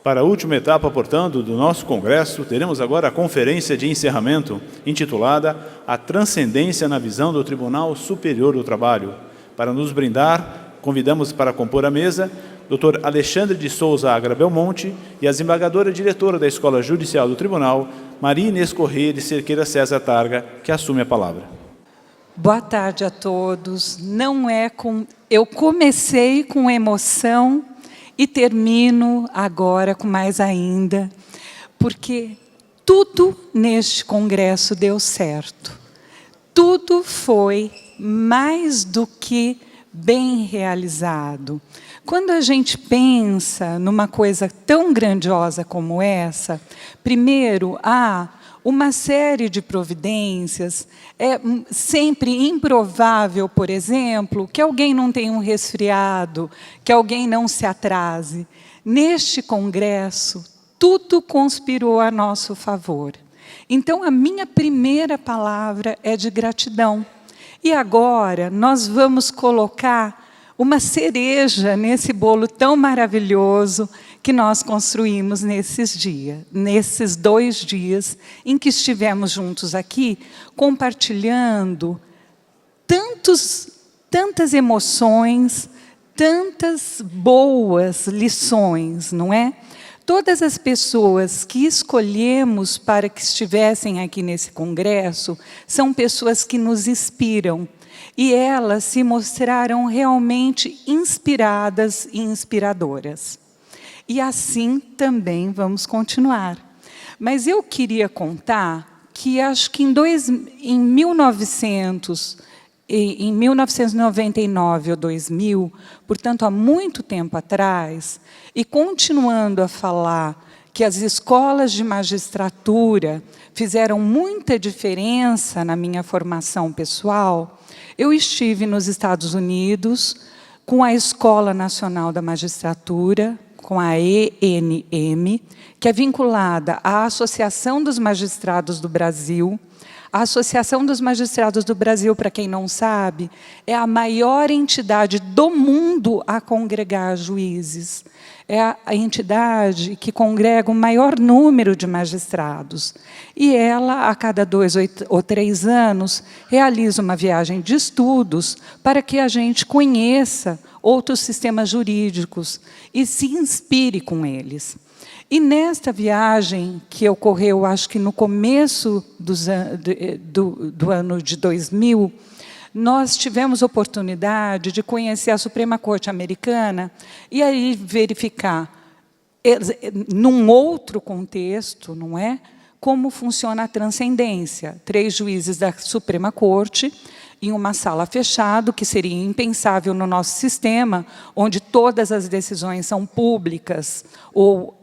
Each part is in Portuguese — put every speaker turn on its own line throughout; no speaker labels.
Para a última etapa, portanto, do nosso congresso, teremos agora a conferência de encerramento, intitulada A Transcendência na Visão do Tribunal Superior do Trabalho. Para nos brindar, convidamos para compor a mesa Dr. Alexandre de Souza Agra Belmonte e a desembargadora diretora da Escola Judicial do Tribunal, Maria Inês Corrêa de Cerqueira César Targa, que assume a palavra.
Boa tarde a todos. Eu comecei com emoção e termino agora com mais ainda, porque tudo neste congresso deu certo. Tudo foi mais do que bem realizado. Quando a gente pensa numa coisa tão grandiosa como essa, primeiro, há uma série de providências. É sempre improvável, por exemplo, que alguém não tenha um resfriado, que alguém não se atrase. Neste congresso, tudo conspirou a nosso favor. Então, a minha primeira palavra é de gratidão. E agora, nós vamos colocar uma cereja nesse bolo tão maravilhoso que nós construímos nesses 2 dias em que estivemos juntos aqui, compartilhando tantas emoções, tantas boas lições, não é? Todas as pessoas que escolhemos para que estivessem aqui nesse congresso são pessoas que nos inspiram. E elas se mostraram realmente inspiradas e inspiradoras. E assim também vamos continuar. Mas eu queria contar que acho que em 1999 ou 2000, portanto, há muito tempo atrás, e continuando a falar que as escolas de magistratura fizeram muita diferença na minha formação pessoal, eu estive nos Estados Unidos com a Escola Nacional da Magistratura, com a ENM, que é vinculada à Associação dos Magistrados do Brasil. A Associação dos Magistrados do Brasil, para quem não sabe, é a maior entidade do mundo a congregar juízes. É a entidade que congrega o maior número de magistrados. E ela, a cada 2 ou 3 anos, realiza uma viagem de estudos para que a gente conheça outros sistemas jurídicos e se inspire com eles. E nesta viagem, que ocorreu, acho que no começo do ano de 2000, nós tivemos oportunidade de conhecer a Suprema Corte Americana e aí verificar, num outro contexto, não é? Como funciona a transcendência. 3 juízes da Suprema Corte em uma sala fechada, que seria impensável no nosso sistema, onde todas as decisões são públicas, ou,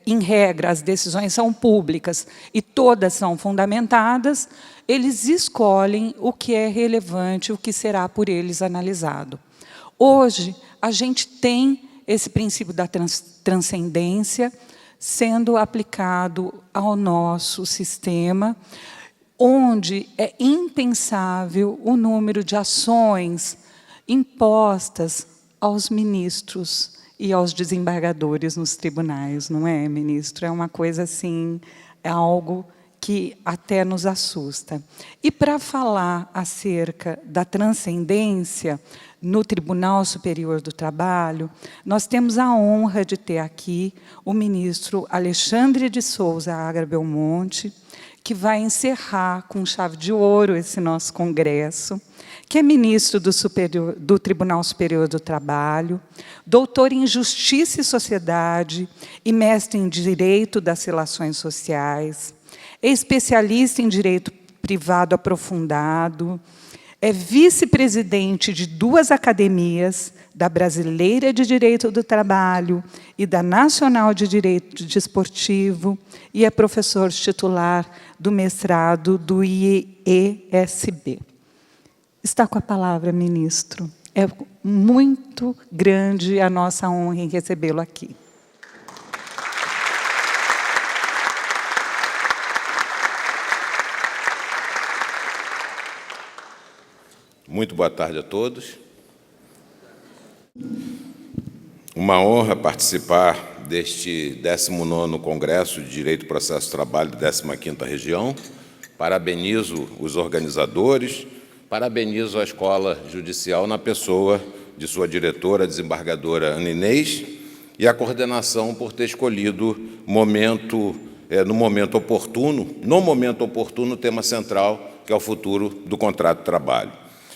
em regra, as decisões são públicas e todas são fundamentadas. Eles escolhem o que é relevante, o que será por eles analisado. Hoje, a gente tem esse princípio da transcendência sendo aplicado ao nosso sistema, onde é impensável o número de ações impostas aos ministros e aos desembargadores nos tribunais, não é, ministro? É uma coisa assim, é algo que até nos assusta. E para falar acerca da transcendência no Tribunal Superior do Trabalho, nós temos a honra de ter aqui o ministro Alexandre de Souza Agra Belmonte, que vai encerrar com chave de ouro esse nosso congresso, que é ministro do Tribunal Superior do Trabalho, doutor em Justiça e Sociedade e mestre em Direito das Relações Sociais, é especialista em Direito Privado Aprofundado, é vice-presidente de 2 academias, da Brasileira de Direito do Trabalho e da Nacional de Direito Desportivo, e é professor titular do mestrado do IESB. Está com a palavra, ministro. É muito grande a nossa honra em recebê-lo aqui.
Muito boa tarde a todos. Uma honra participar deste 19º Congresso de Direito e Processo de Trabalho da 15ª Região. Parabenizo os organizadores, parabenizo a Escola Judicial na pessoa de sua diretora, a desembargadora Ana Inês, e a coordenação por ter escolhido no momento oportuno, o tema central, que é o futuro do contrato de trabalho.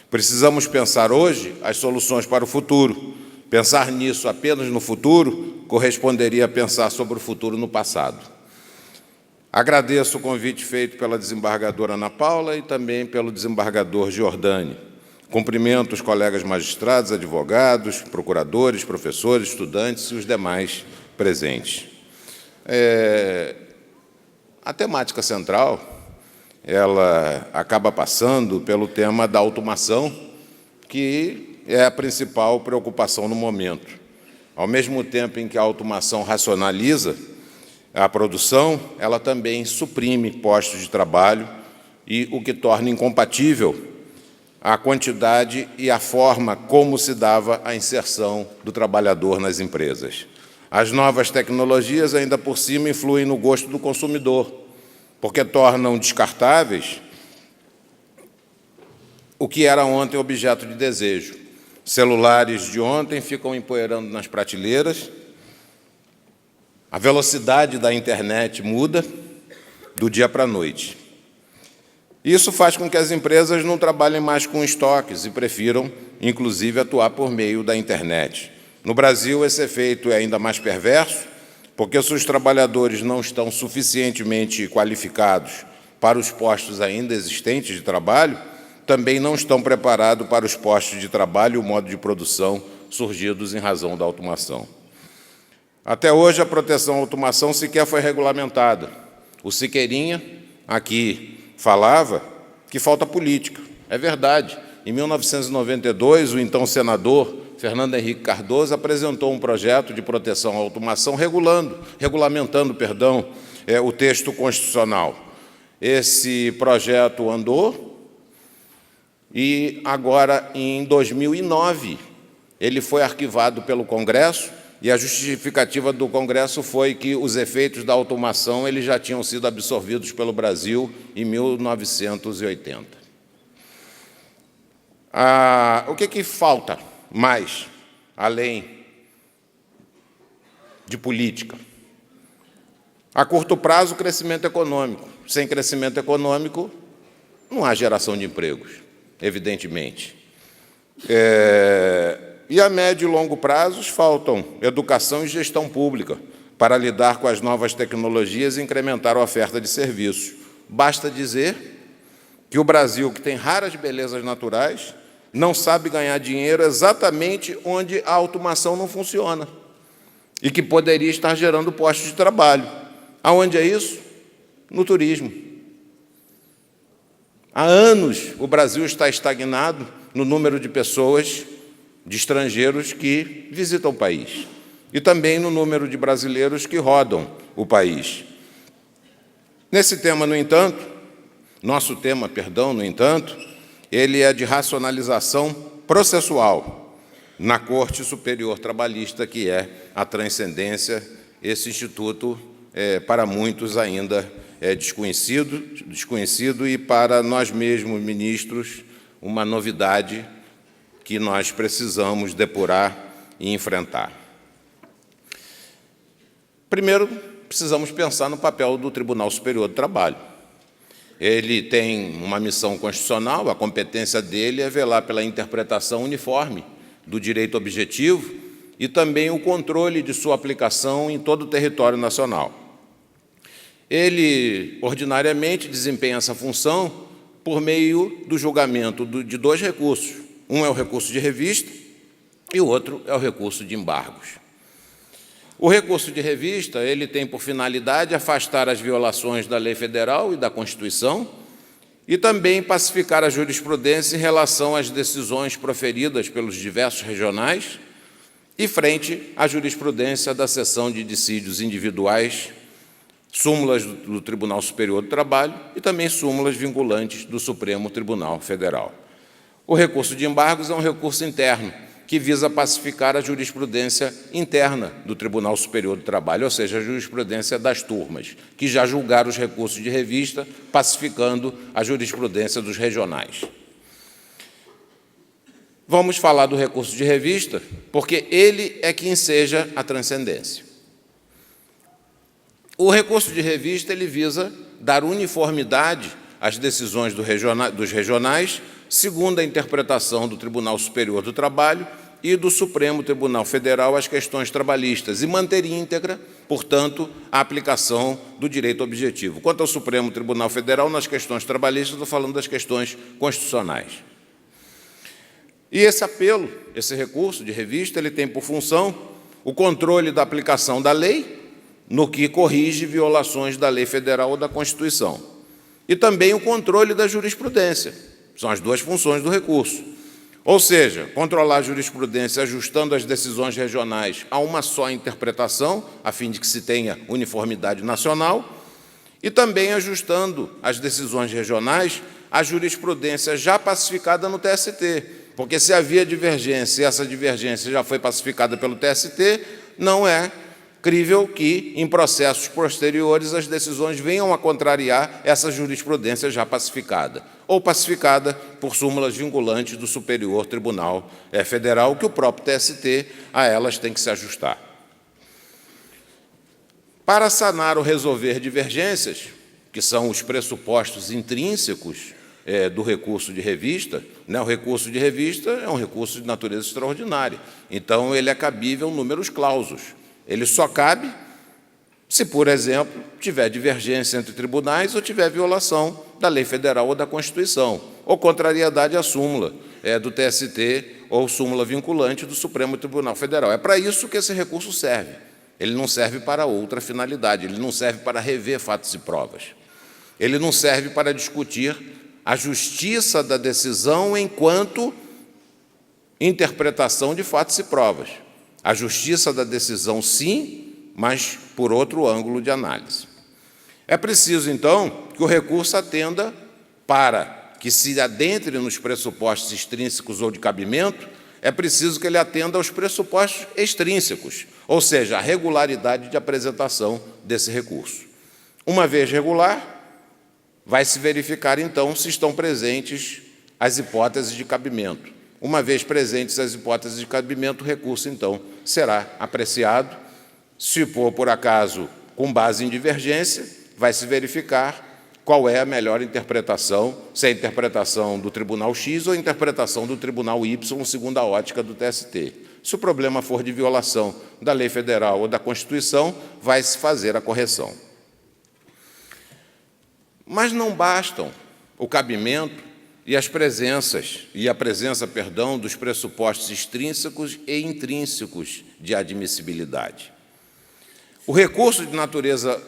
Precisamos pensar hoje as soluções para o futuro. Pensar nisso apenas no futuro corresponderia a pensar sobre o futuro no passado. Agradeço o convite feito pela desembargadora Ana Paula e também pelo desembargador Giordani. Cumprimento os colegas magistrados, advogados, procuradores, professores, estudantes e os demais presentes. A temática central, ela acaba passando pelo tema da automação, que é a principal preocupação no momento. Ao mesmo tempo em que a automação racionaliza a produção, ela também suprime postos de trabalho, e o que torna incompatível a quantidade e a forma como se dava a inserção do trabalhador nas empresas. As novas tecnologias, ainda por cima, influem no gosto do consumidor, porque tornam descartáveis o que era ontem objeto de desejo. Celulares de ontem ficam empoeirando nas prateleiras, a velocidade da internet muda do dia para a noite. Isso faz com que as empresas não trabalhem mais com estoques e prefiram, inclusive, atuar por meio da internet. No Brasil, esse efeito é ainda mais perverso, porque se os trabalhadores não estão suficientemente qualificados para os postos ainda existentes de trabalho, também não estão preparados para os postos de trabalho e o modo de produção surgidos em razão da automação. Até hoje, a proteção à automação sequer foi regulamentada. O Siqueirinha aqui falava que falta política. É verdade. Em 1992, o então senador Fernando Henrique Cardoso apresentou um projeto de proteção à automação regulamentando o texto constitucional. Esse projeto andou e agora, em 2009, ele foi arquivado pelo Congresso, e a justificativa do Congresso foi que os efeitos da automação eles já tinham sido absorvidos pelo Brasil em 1980. O que falta mais, além de política? A curto prazo, crescimento econômico. Sem crescimento econômico, não há geração de empregos, evidentemente. E a médio e longo prazos faltam educação e gestão pública para lidar com as novas tecnologias e incrementar a oferta de serviços. Basta dizer que o Brasil, que tem raras belezas naturais, não sabe ganhar dinheiro exatamente onde a automação não funciona e que poderia estar gerando postos de trabalho. Aonde é isso? No turismo. Há anos o Brasil está estagnado no número de pessoas, de estrangeiros que visitam o país, e também no número de brasileiros que rodam o país. Nesse tema, no entanto, ele é de racionalização processual na Corte Superior Trabalhista, que é a transcendência. Esse instituto, para muitos, ainda é desconhecido e, para nós mesmos, ministros, uma novidade que nós precisamos depurar e enfrentar. Primeiro, precisamos pensar no papel do Tribunal Superior do Trabalho. Ele tem uma missão constitucional, a competência dele é velar pela interpretação uniforme do direito objetivo e também o controle de sua aplicação em todo o território nacional. Ele, ordinariamente, desempenha essa função por meio do julgamento de dois recursos. Um é o recurso de revista e o outro é o recurso de embargos. O recurso de revista ele tem por finalidade afastar as violações da lei federal e da Constituição e também pacificar a jurisprudência em relação às decisões proferidas pelos diversos regionais e frente à jurisprudência da seção de dissídios individuais, súmulas do Tribunal Superior do Trabalho e também súmulas vinculantes do Supremo Tribunal Federal. O recurso de embargos é um recurso interno, que visa pacificar a jurisprudência interna do Tribunal Superior do Trabalho, ou seja, a jurisprudência das turmas, que já julgaram os recursos de revista, pacificando a jurisprudência dos regionais. Vamos falar do recurso de revista, porque ele é que enseja a transcendência. O recurso de revista ele visa dar uniformidade às decisões dos regionais, segundo a interpretação do Tribunal Superior do Trabalho e do Supremo Tribunal Federal às questões trabalhistas, e manter íntegra, portanto, a aplicação do direito objetivo. Quanto ao Supremo Tribunal Federal, nas questões trabalhistas, estou falando das questões constitucionais. E esse apelo, esse recurso de revista, ele tem por função o controle da aplicação da lei, no que corrige violações da lei federal ou da Constituição, e também o controle da jurisprudência. São as duas funções do recurso. Ou seja, controlar a jurisprudência ajustando as decisões regionais a uma só interpretação, a fim de que se tenha uniformidade nacional, e também ajustando as decisões regionais à jurisprudência já pacificada no TST, porque se havia divergência e essa divergência já foi pacificada pelo TST, não é crível que, em processos posteriores, as decisões venham a contrariar essa jurisprudência já pacificada, ou pacificada por súmulas vinculantes do Superior Tribunal Federal, que o próprio TST a elas tem que se ajustar. Para sanar ou resolver divergências, que são os pressupostos intrínsecos do recurso de revista, né? O recurso de revista é um recurso de natureza extraordinária, então ele é cabível numerus clausus. Ele só cabe se, por exemplo, tiver divergência entre tribunais ou tiver violação da lei federal ou da Constituição, ou contrariedade à súmula do TST ou súmula vinculante do Supremo Tribunal Federal. É para isso que esse recurso serve. Ele não serve para outra finalidade, ele não serve para rever fatos e provas. Ele não serve para discutir a justiça da decisão enquanto interpretação de fatos e provas. A justiça da decisão, sim, mas por outro ângulo de análise. É preciso, então, que o recurso atenda para que se adentre nos pressupostos extrínsecos ou de cabimento, é preciso que ele atenda aos pressupostos extrínsecos, ou seja, a regularidade de apresentação desse recurso. Uma vez regular, vai se verificar, então, se estão presentes as hipóteses de cabimento. Uma vez presentes as hipóteses de cabimento, o recurso, então, será apreciado. Se for, por acaso, com base em divergência, vai se verificar qual é a melhor interpretação, se é a interpretação do Tribunal X ou a interpretação do Tribunal Y, segundo a ótica do TST. Se o problema for de violação da lei federal ou da Constituição, vai se fazer a correção. Mas não bastam o cabimento e a presença, dos pressupostos extrínsecos e intrínsecos de admissibilidade. O recurso de natureza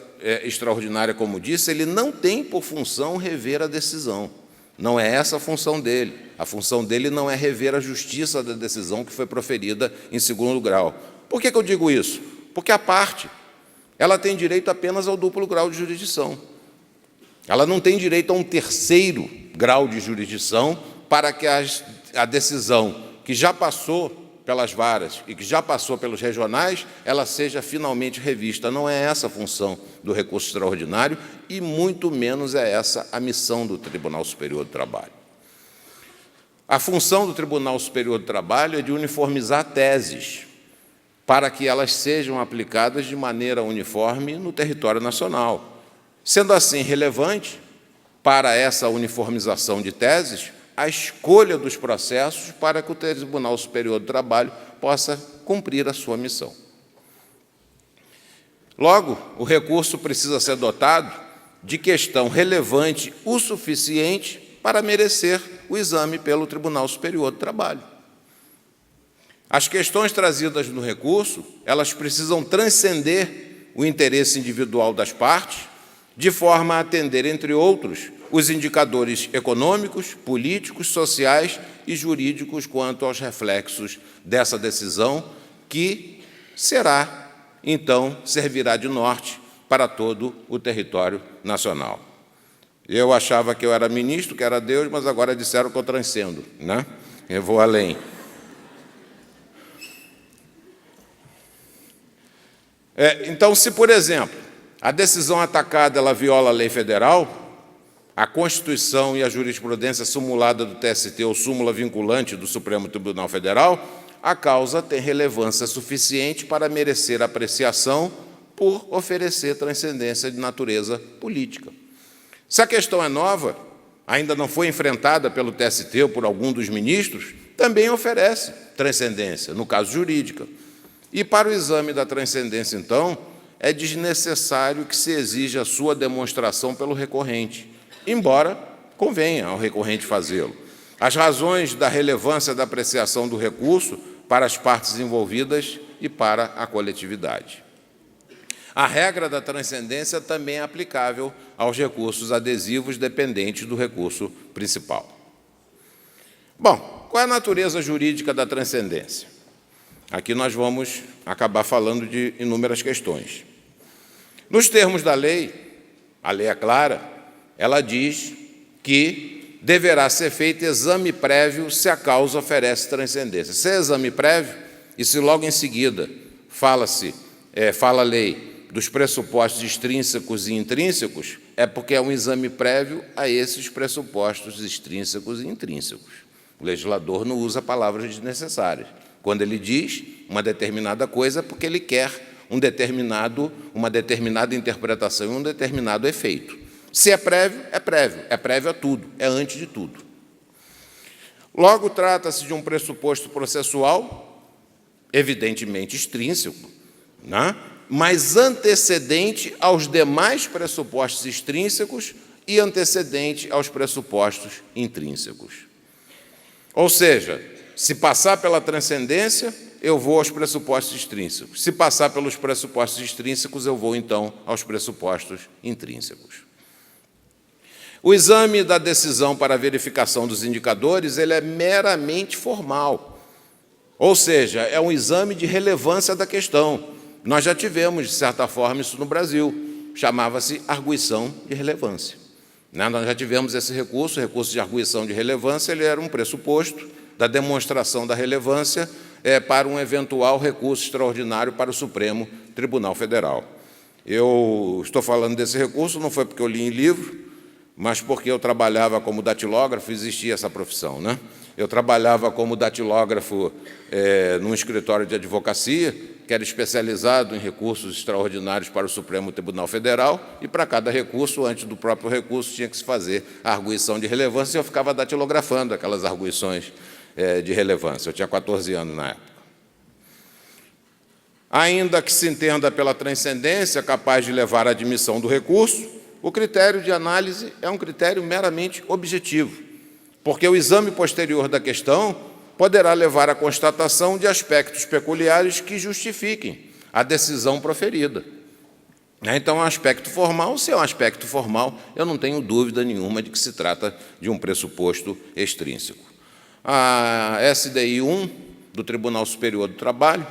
extraordinária, como disse, ele não tem por função rever a decisão. Não é essa a função dele. A função dele não é rever a justiça da decisão que foi proferida em segundo grau. Por que eu digo isso? Porque a parte ela tem direito apenas ao duplo grau de jurisdição. Ela não tem direito a um terceiro grau de jurisdição para que a decisão que já passou pelas varas e que já passou pelos regionais, ela seja finalmente revista. Não é essa a função do recurso extraordinário e muito menos é essa a missão do Tribunal Superior do Trabalho. A função do Tribunal Superior do Trabalho é de uniformizar teses para que elas sejam aplicadas de maneira uniforme no território nacional. Sendo assim relevante para essa uniformização de teses a escolha dos processos para que o Tribunal Superior do Trabalho possa cumprir a sua missão. Logo, o recurso precisa ser dotado de questão relevante o suficiente para merecer o exame pelo Tribunal Superior do Trabalho. As questões trazidas no recurso, elas precisam transcender o interesse individual das partes, de forma a atender, entre outros, os indicadores econômicos, políticos, sociais e jurídicos quanto aos reflexos dessa decisão, que será, então, servirá de norte para todo o território nacional. Eu achava que eu era ministro, que era Deus, mas agora disseram que eu transcendo, né? Eu vou além. Então, se, por exemplo, a decisão atacada ela viola a lei federal, a Constituição e a jurisprudência simulada do TST ou súmula vinculante do Supremo Tribunal Federal, a causa tem relevância suficiente para merecer apreciação por oferecer transcendência de natureza política. Se a questão é nova, ainda não foi enfrentada pelo TST ou por algum dos ministros, também oferece transcendência, no caso jurídica. E para o exame da transcendência, então, é desnecessário que se exija a sua demonstração pelo recorrente, embora convenha ao recorrente fazê-lo. As razões da relevância da apreciação do recurso para as partes envolvidas e para a coletividade. A regra da transcendência também é aplicável aos recursos adesivos dependentes do recurso principal. Bom, qual é a natureza jurídica da transcendência? Aqui nós vamos acabar falando de inúmeras questões. Nos termos da lei, a lei é clara, ela diz que deverá ser feito exame prévio se a causa oferece transcendência. Se é exame prévio, e se logo em seguida fala a lei dos pressupostos extrínsecos e intrínsecos, é porque é um exame prévio a esses pressupostos extrínsecos e intrínsecos. O legislador não usa palavras desnecessárias. Quando ele diz uma determinada coisa, é porque ele quer uma determinada interpretação e um determinado efeito. Se é prévio a tudo, é antes de tudo. Logo, trata-se de um pressuposto processual, evidentemente extrínseco, né? Mas antecedente aos demais pressupostos extrínsecos e antecedente aos pressupostos intrínsecos. Ou seja, se passar pela transcendência, eu vou aos pressupostos extrínsecos. Se passar pelos pressupostos extrínsecos, eu vou, então, aos pressupostos intrínsecos. O exame da decisão para a verificação dos indicadores ele é meramente formal, ou seja, é um exame de relevância da questão. Nós já tivemos, de certa forma, isso no Brasil, chamava-se arguição de relevância. Nós já tivemos esse recurso, o recurso de arguição de relevância, ele era um pressuposto da demonstração da relevância para um eventual recurso extraordinário para o Supremo Tribunal Federal. Eu estou falando desse recurso, não foi porque eu li em livro, mas porque eu trabalhava como datilógrafo, existia essa profissão, né? Eu trabalhava como datilógrafo num escritório de advocacia, que era especializado em recursos extraordinários para o Supremo Tribunal Federal, e para cada recurso, antes do próprio recurso, tinha que se fazer a arguição de relevância, e eu ficava datilografando aquelas arguições de relevância. Eu tinha 14 anos na época. Ainda que se entenda pela transcendência capaz de levar à admissão do recurso, o critério de análise é um critério meramente objetivo, porque o exame posterior da questão poderá levar à constatação de aspectos peculiares que justifiquem a decisão proferida. Então, um aspecto formal, se é um aspecto formal, eu não tenho dúvida nenhuma de que se trata de um pressuposto extrínseco. A SDI 1 do Tribunal Superior do Trabalho,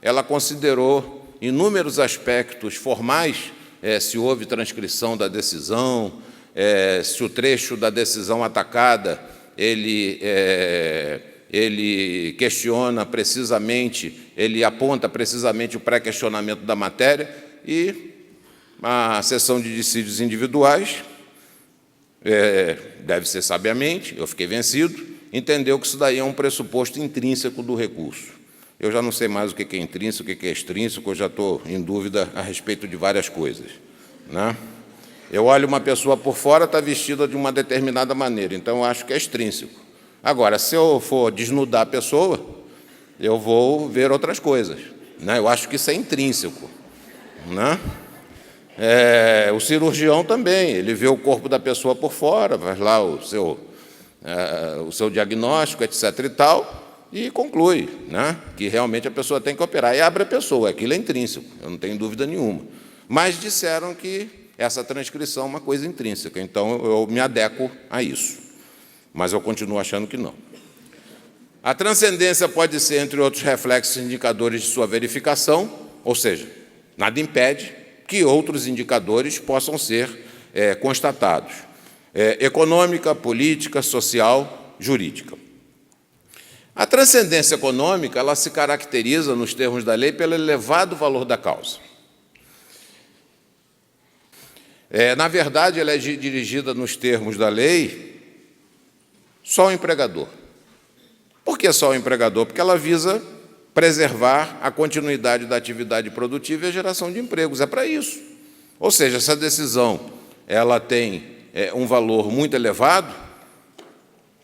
ela considerou inúmeros aspectos formais, se houve transcrição da decisão, se o trecho da decisão atacada ele questiona precisamente, ele aponta precisamente o pré-questionamento da matéria, e a seção de dissídios individuais, deve ser sabiamente, eu fiquei vencido, entendeu que isso daí é um pressuposto intrínseco do recurso. Eu já não sei mais o que é intrínseco, o que é extrínseco, eu já estou em dúvida a respeito de várias coisas, né? Eu olho uma pessoa por fora, está vestida de uma determinada maneira, então eu acho que é extrínseco. Agora, se eu for desnudar a pessoa, eu vou ver outras coisas, né? Eu acho que isso é intrínseco, né? O cirurgião também, ele vê o corpo da pessoa por fora, faz lá o seu diagnóstico, etc. e tal, e conclui, né, que realmente a pessoa tem que operar. E abre a pessoa, aquilo é intrínseco, eu não tenho dúvida nenhuma. Mas disseram que essa transcrição é uma coisa intrínseca, então eu me adequo a isso. Mas eu continuo achando que não. A transcendência pode ser, entre outros reflexos indicadores de sua verificação, ou seja, nada impede que outros indicadores possam ser constatados. Econômica, política, social, jurídica. A transcendência econômica ela se caracteriza, nos termos da lei, pelo elevado valor da causa. Na verdade, ela é dirigida nos termos da lei só ao empregador. Por que só ao empregador? Porque ela visa preservar a continuidade da atividade produtiva e a geração de empregos. É para isso. Ou seja, essa decisão ela tem um valor muito elevado,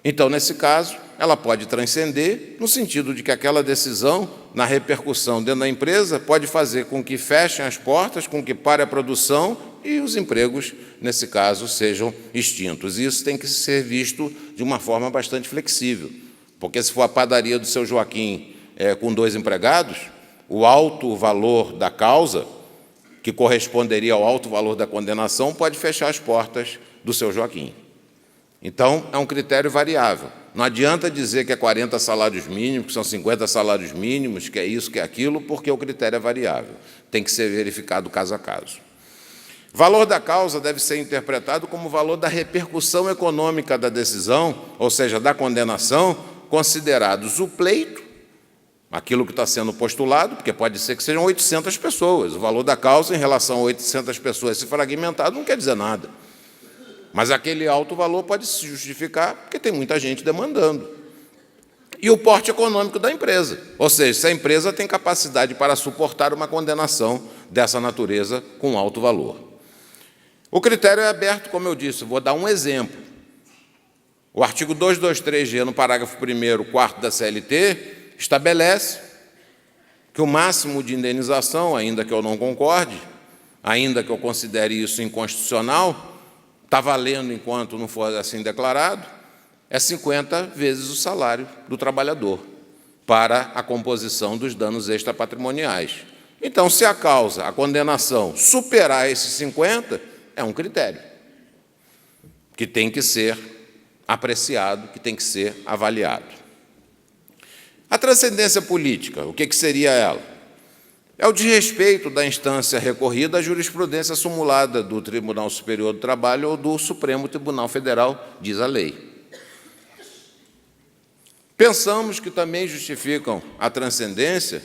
então, nesse caso, ela pode transcender no sentido de que aquela decisão, na repercussão dentro da empresa, pode fazer com que fechem as portas, com que pare a produção e os empregos, nesse caso, sejam extintos. E isso tem que ser visto de uma forma bastante flexível, porque se for a padaria do seu Joaquim com 2 empregados, o alto valor da causa, que corresponderia ao alto valor da condenação, pode fechar as portas do seu Joaquim. Então, é um critério variável. Não adianta dizer que é 40 salários mínimos, que são 50 salários mínimos, que é isso, que é aquilo, porque o critério é variável. Tem que ser verificado caso a caso. Valor da causa deve ser interpretado como o valor da repercussão econômica da decisão, ou seja, da condenação, considerados o pleito, aquilo que está sendo postulado, porque pode ser que sejam 800 pessoas. O valor da causa em relação a 800 pessoas, se fragmentado, não quer dizer nada. Mas aquele alto valor pode se justificar porque tem muita gente demandando. E o porte econômico da empresa, ou seja, se a empresa tem capacidade para suportar uma condenação dessa natureza com alto valor. O critério é aberto, como eu disse, vou dar um exemplo. O artigo 223G, no parágrafo 1º, 4º da CLT, estabelece que o máximo de indenização, ainda que eu não concorde, ainda que eu considere isso inconstitucional, está valendo enquanto não for assim declarado, é 50 vezes o salário do trabalhador para a composição dos danos extrapatrimoniais. Então, se a causa, a condenação, superar esses 50, é um critério que tem que ser apreciado, que tem que ser avaliado. A transcendência política, o que seria ela? É o desrespeito da instância recorrida à jurisprudência sumulada do Tribunal Superior do Trabalho ou do Supremo Tribunal Federal, diz a lei. Pensamos que também justificam a transcendência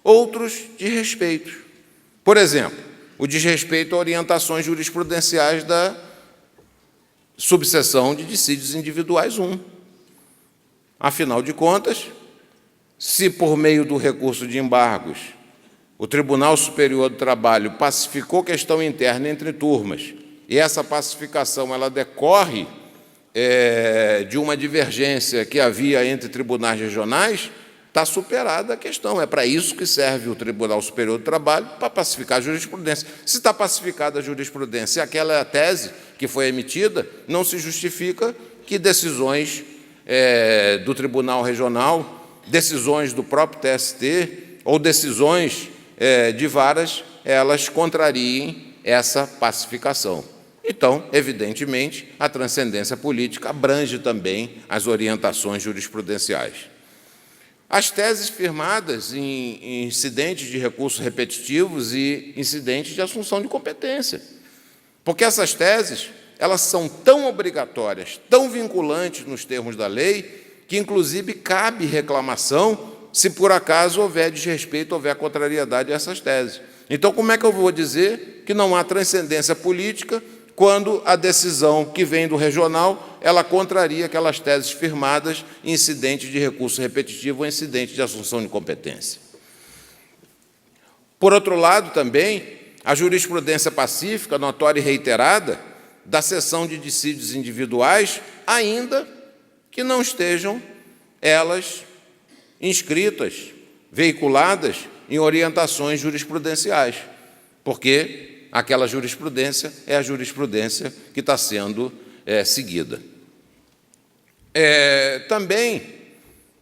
outros desrespeitos. Por exemplo, o desrespeito a orientações jurisprudenciais da subseção de dissídios individuais 1. Afinal de contas, se por meio do recurso de embargos o Tribunal Superior do Trabalho pacificou questão interna entre turmas, e essa pacificação ela decorre de uma divergência que havia entre tribunais regionais, está superada a questão. É para isso que serve o Tribunal Superior do Trabalho, para pacificar a jurisprudência. Se está pacificada a jurisprudência e aquela é a tese que foi emitida, não se justifica que decisões do Tribunal Regional, decisões do próprio TST ou decisões de varas, elas contrariem essa pacificação. Então, evidentemente, a transcendência política abrange também as orientações jurisprudenciais. As teses firmadas em incidentes de recursos repetitivos e incidentes de assunção de competência. Porque essas teses, elas são tão obrigatórias, tão vinculantes nos termos da lei, que, inclusive, cabe reclamação se, por acaso, houver desrespeito, houver contrariedade a essas teses. Então, como é que eu vou dizer que não há transcendência política quando a decisão que vem do regional, ela contraria aquelas teses firmadas em incidente de recurso repetitivo ou incidente de assunção de competência? Por outro lado, também, a jurisprudência pacífica, notória e reiterada, da seção de dissídios individuais, ainda que não estejam elas inscritas, veiculadas em orientações jurisprudenciais, porque aquela jurisprudência é a jurisprudência que está sendo seguida. Também,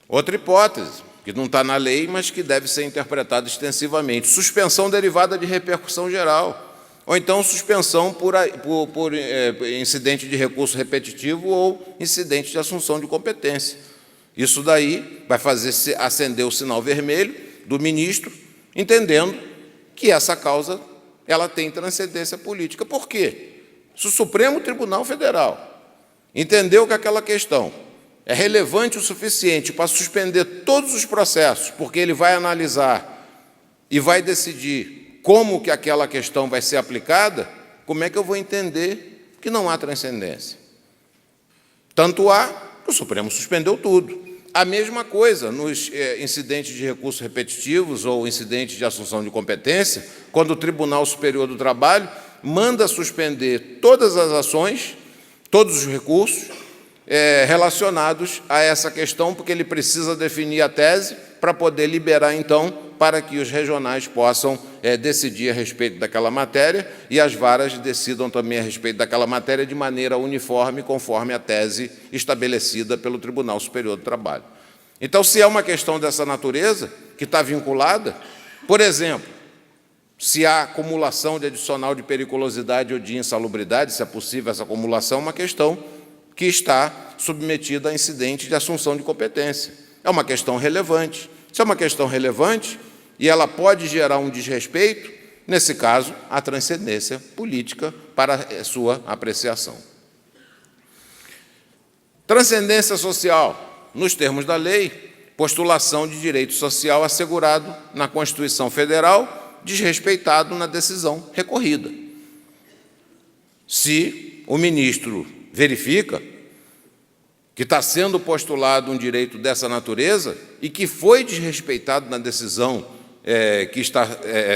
outra hipótese, que não está na lei, mas que deve ser interpretada extensivamente, suspensão derivada de repercussão geral, ou então suspensão por incidente de recurso repetitivo ou incidente de assunção de competência. Isso daí vai fazer acender o sinal vermelho do ministro, entendendo que essa causa ela tem transcendência política. Por quê? Se o Supremo Tribunal Federal entendeu que aquela questão é relevante o suficiente para suspender todos os processos, porque ele vai analisar e vai decidir como que aquela questão vai ser aplicada, como é que eu vou entender que não há transcendência? Tanto há que o Supremo suspendeu tudo. A mesma coisa nos incidentes de recursos repetitivos ou incidentes de assunção de competência, quando o Tribunal Superior do Trabalho manda suspender todas as ações, todos os recursos relacionados a essa questão, porque ele precisa definir a tese para poder liberar, então, para que os regionais possam decidir a respeito daquela matéria e as varas decidam também a respeito daquela matéria de maneira uniforme, conforme a tese estabelecida pelo Tribunal Superior do Trabalho. Então, se é uma questão dessa natureza, que está vinculada, por exemplo, se há acumulação de adicional de periculosidade ou de insalubridade, se é possível essa acumulação, é uma questão que está submetida a incidente de assunção de competência. É uma questão relevante. Se é uma questão relevante e ela pode gerar um desrespeito, nesse caso, há transcendência política para sua apreciação. Transcendência social, nos termos da lei, postulação de direito social assegurado na Constituição Federal, desrespeitado na decisão recorrida. Se o ministro verifica que está sendo postulado um direito dessa natureza e que foi desrespeitado na decisão que está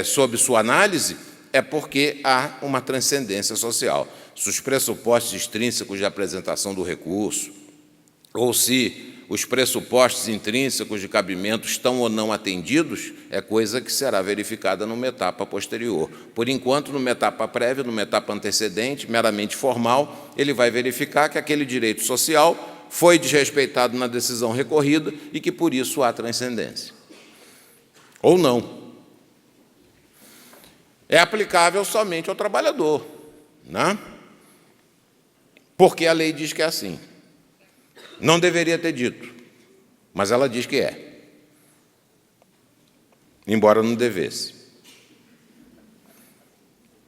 sob sua análise, é porque há uma transcendência social. Se os pressupostos extrínsecos de apresentação do recurso, ou se os pressupostos intrínsecos de cabimento estão ou não atendidos, é coisa que será verificada numa etapa posterior. Por enquanto, numa etapa prévia, numa etapa antecedente, meramente formal, ele vai verificar que aquele direito social foi desrespeitado na decisão recorrida e que, por isso, há transcendência. Ou não. É aplicável somente ao trabalhador, né? Porque a lei diz que é assim. Não deveria ter dito, mas ela diz que é, embora não devesse.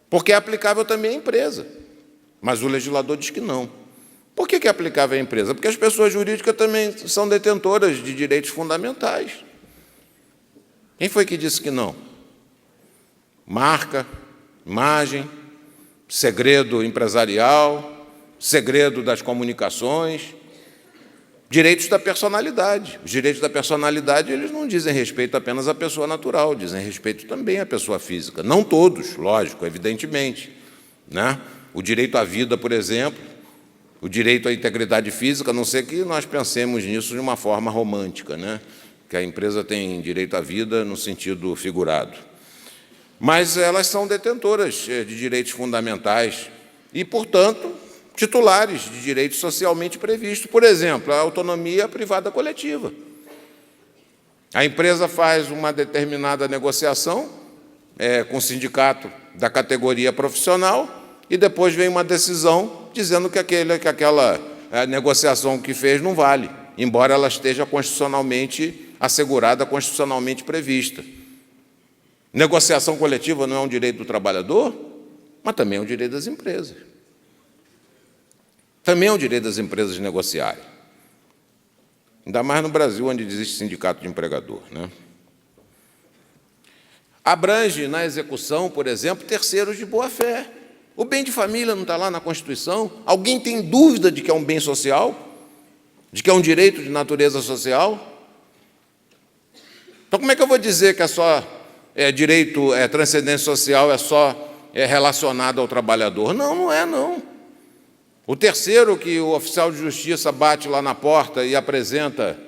Porque é aplicável também à empresa, mas o legislador diz que não. Por que é aplicável à empresa? Porque as pessoas jurídicas também são detentoras de direitos fundamentais. Quem foi que disse que não? Marca, imagem, segredo empresarial, segredo das comunicações, direitos da personalidade. Os direitos da personalidade, eles não dizem respeito apenas à pessoa natural, dizem respeito também à pessoa física. Não todos, lógico, evidentemente, né? O direito à vida, por exemplo, o direito à integridade física, a não ser que nós pensemos nisso de uma forma romântica, né? Que a empresa tem direito à vida no sentido figurado. Mas elas são detentoras de direitos fundamentais e, portanto, titulares de direitos socialmente previstos. Por exemplo, a autonomia privada coletiva. A empresa faz uma determinada negociação com o sindicato da categoria profissional e depois vem uma decisão dizendo que aquela negociação que fez não vale, embora ela esteja constitucionalmente assegurada, constitucionalmente prevista. Negociação coletiva não é um direito do trabalhador, mas também é um direito das empresas. Também é um direito das empresas de negociarem. Ainda mais no Brasil, onde existe sindicato de empregador, né? Abrange na execução, por exemplo, terceiros de boa-fé. O bem de família não está lá na Constituição? Alguém tem dúvida de que é um bem social? De que é um direito de natureza social? Então, como é que eu vou dizer que é só direito, transcendência social é só relacionado ao trabalhador? Não, não é, não. O terceiro, que o oficial de justiça bate lá na porta e apresenta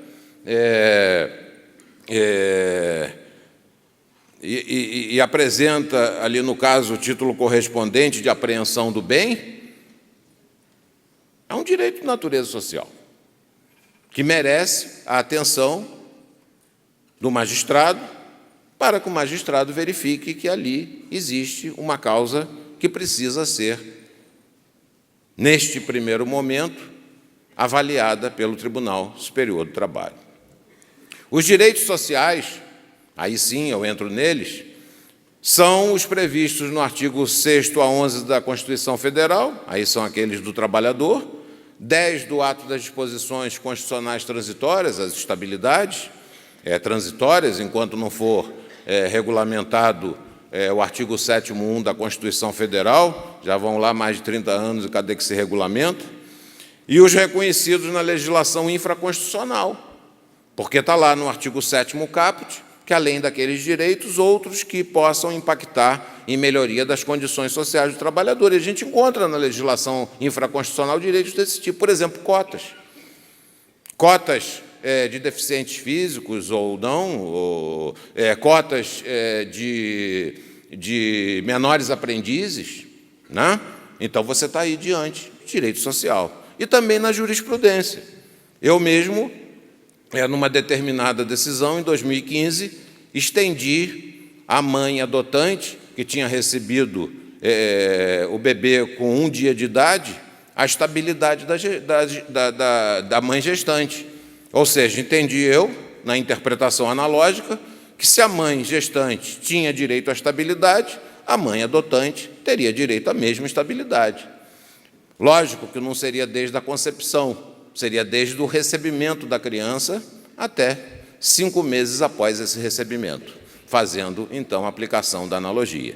apresenta ali, no caso, o título correspondente de apreensão do bem, é um direito de natureza social, que merece a atenção do magistrado, para que o magistrado verifique que ali existe uma causa que precisa ser, neste primeiro momento, avaliada pelo Tribunal Superior do Trabalho. Os direitos sociais, aí sim eu entro neles, são os previstos no artigo 6º a 11 da Constituição Federal, aí são aqueles do trabalhador, 10 do ato das disposições constitucionais transitórias, as estabilidades transitórias, enquanto não for regulamentado o artigo 7º1 da Constituição Federal, já vão lá mais de 30 anos e cadê que se regulamenta, e os reconhecidos na legislação infraconstitucional, porque está lá no artigo 7º caput, que além daqueles direitos, outros que possam impactar em melhoria das condições sociais do trabalhador. E a gente encontra na legislação infraconstitucional direitos desse tipo, por exemplo, cotas. Cotas de deficientes físicos ou não, ou, cotas de menores aprendizes, né? Então, você está aí diante de direito social. E também na jurisprudência. Eu mesmo, numa determinada decisão, em 2015, estendi à mãe adotante, que tinha recebido o bebê com 1 dia de idade, a estabilidade da mãe gestante. Ou seja, entendi eu, na interpretação analógica, que se a mãe gestante tinha direito à estabilidade, a mãe adotante teria direito à mesma estabilidade. Lógico que não seria desde a concepção, seria desde o recebimento da criança até 5 meses após esse recebimento, fazendo, então, a aplicação da analogia.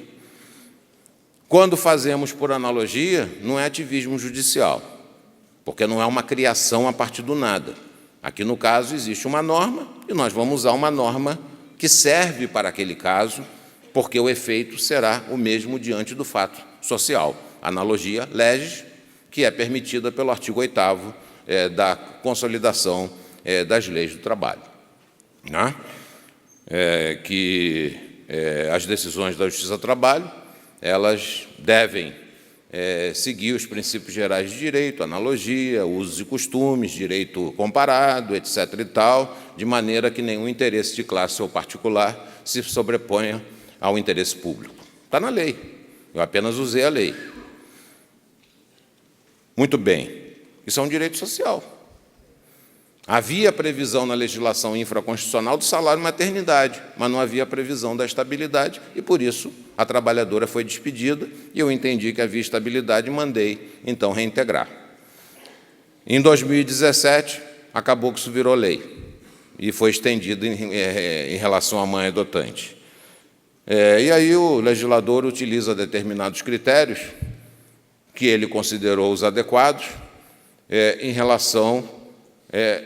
Quando fazemos por analogia, não é ativismo judicial, porque não é uma criação a partir do nada. Aqui, no caso, existe uma norma, e nós vamos usar uma norma que serve para aquele caso, porque o efeito será o mesmo diante do fato social. Analogia legis, que é permitida pelo artigo 8º da Consolidação das Leis do Trabalho, né? Que as decisões da Justiça do Trabalho, elas devem seguir os princípios gerais de direito, analogia, usos e costumes, direito comparado, etc. e tal, de maneira que nenhum interesse de classe ou particular se sobreponha ao interesse público. Está na lei, eu apenas usei a lei. Muito bem, isso é um direito social. Havia previsão na legislação infraconstitucional do salário maternidade, mas não havia previsão da estabilidade, e, por isso, a trabalhadora foi despedida, e eu entendi que havia estabilidade e mandei, então, reintegrar. Em 2017, acabou que isso virou lei, e foi estendido em relação à mãe adotante. E aí o legislador utiliza determinados critérios que ele considerou os adequados em relação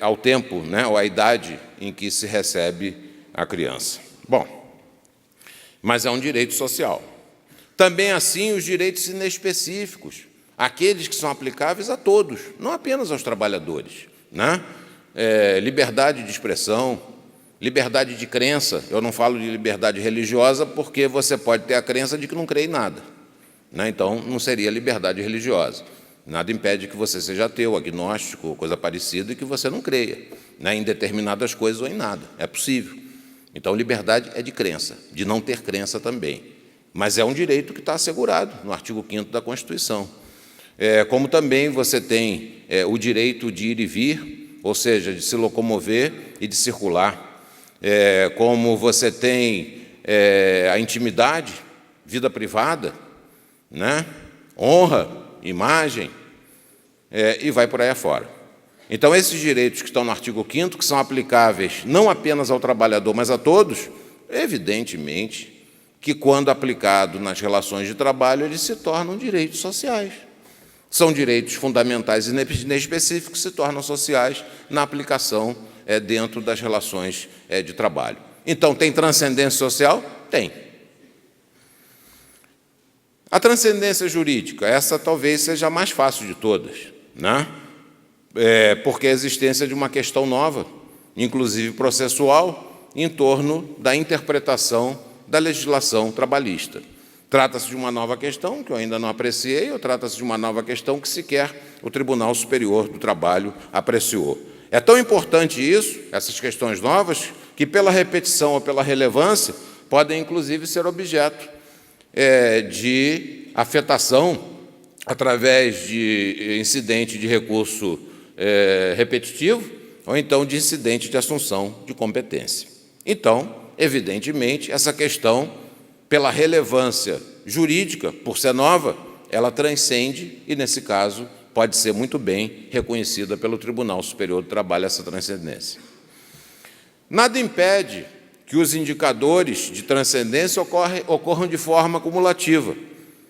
ao tempo, né, ou à idade em que se recebe a criança. Bom, mas é um direito social. Também, assim, os direitos inespecíficos, aqueles que são aplicáveis a todos, não apenas aos trabalhadores, né? Liberdade de expressão, liberdade de crença. Eu não falo de liberdade religiosa porque você pode ter a crença de que não crê em nada, né? Então, não seria liberdade religiosa. Nada impede que você seja ateu, agnóstico, coisa parecida, e que você não creia, né, em determinadas coisas ou em nada. É possível. Então, liberdade é de crença, de não ter crença também. Mas é um direito que está assegurado no artigo 5º da Constituição. Como também você tem o direito de ir e vir, ou seja, de se locomover e de circular. Como você tem a intimidade, vida privada, né, honra, imagem, e vai por aí afora. Então, esses direitos que estão no artigo 5º, que são aplicáveis não apenas ao trabalhador, mas a todos, evidentemente que, quando aplicado nas relações de trabalho, eles se tornam direitos sociais. São direitos fundamentais e inespecíficos que se tornam sociais na aplicação dentro das relações de trabalho. Então, tem transcendência social? Tem. A transcendência jurídica, essa talvez seja a mais fácil de todas, né? Porque a existência de uma questão nova, inclusive processual, em torno da interpretação da legislação trabalhista. Trata-se de uma nova questão, que eu ainda não apreciei, ou trata-se de uma nova questão que sequer o Tribunal Superior do Trabalho apreciou. É tão importante isso, essas questões novas, que pela repetição ou pela relevância, podem inclusive ser objeto de afetação através de incidente de recurso repetitivo ou então de incidente de assunção de competência. Então, evidentemente, essa questão, pela relevância jurídica, por ser nova, ela transcende e, nesse caso, pode ser muito bem reconhecida pelo Tribunal Superior do Trabalho, essa transcendência. Nada impede que os indicadores de transcendência ocorram de forma cumulativa,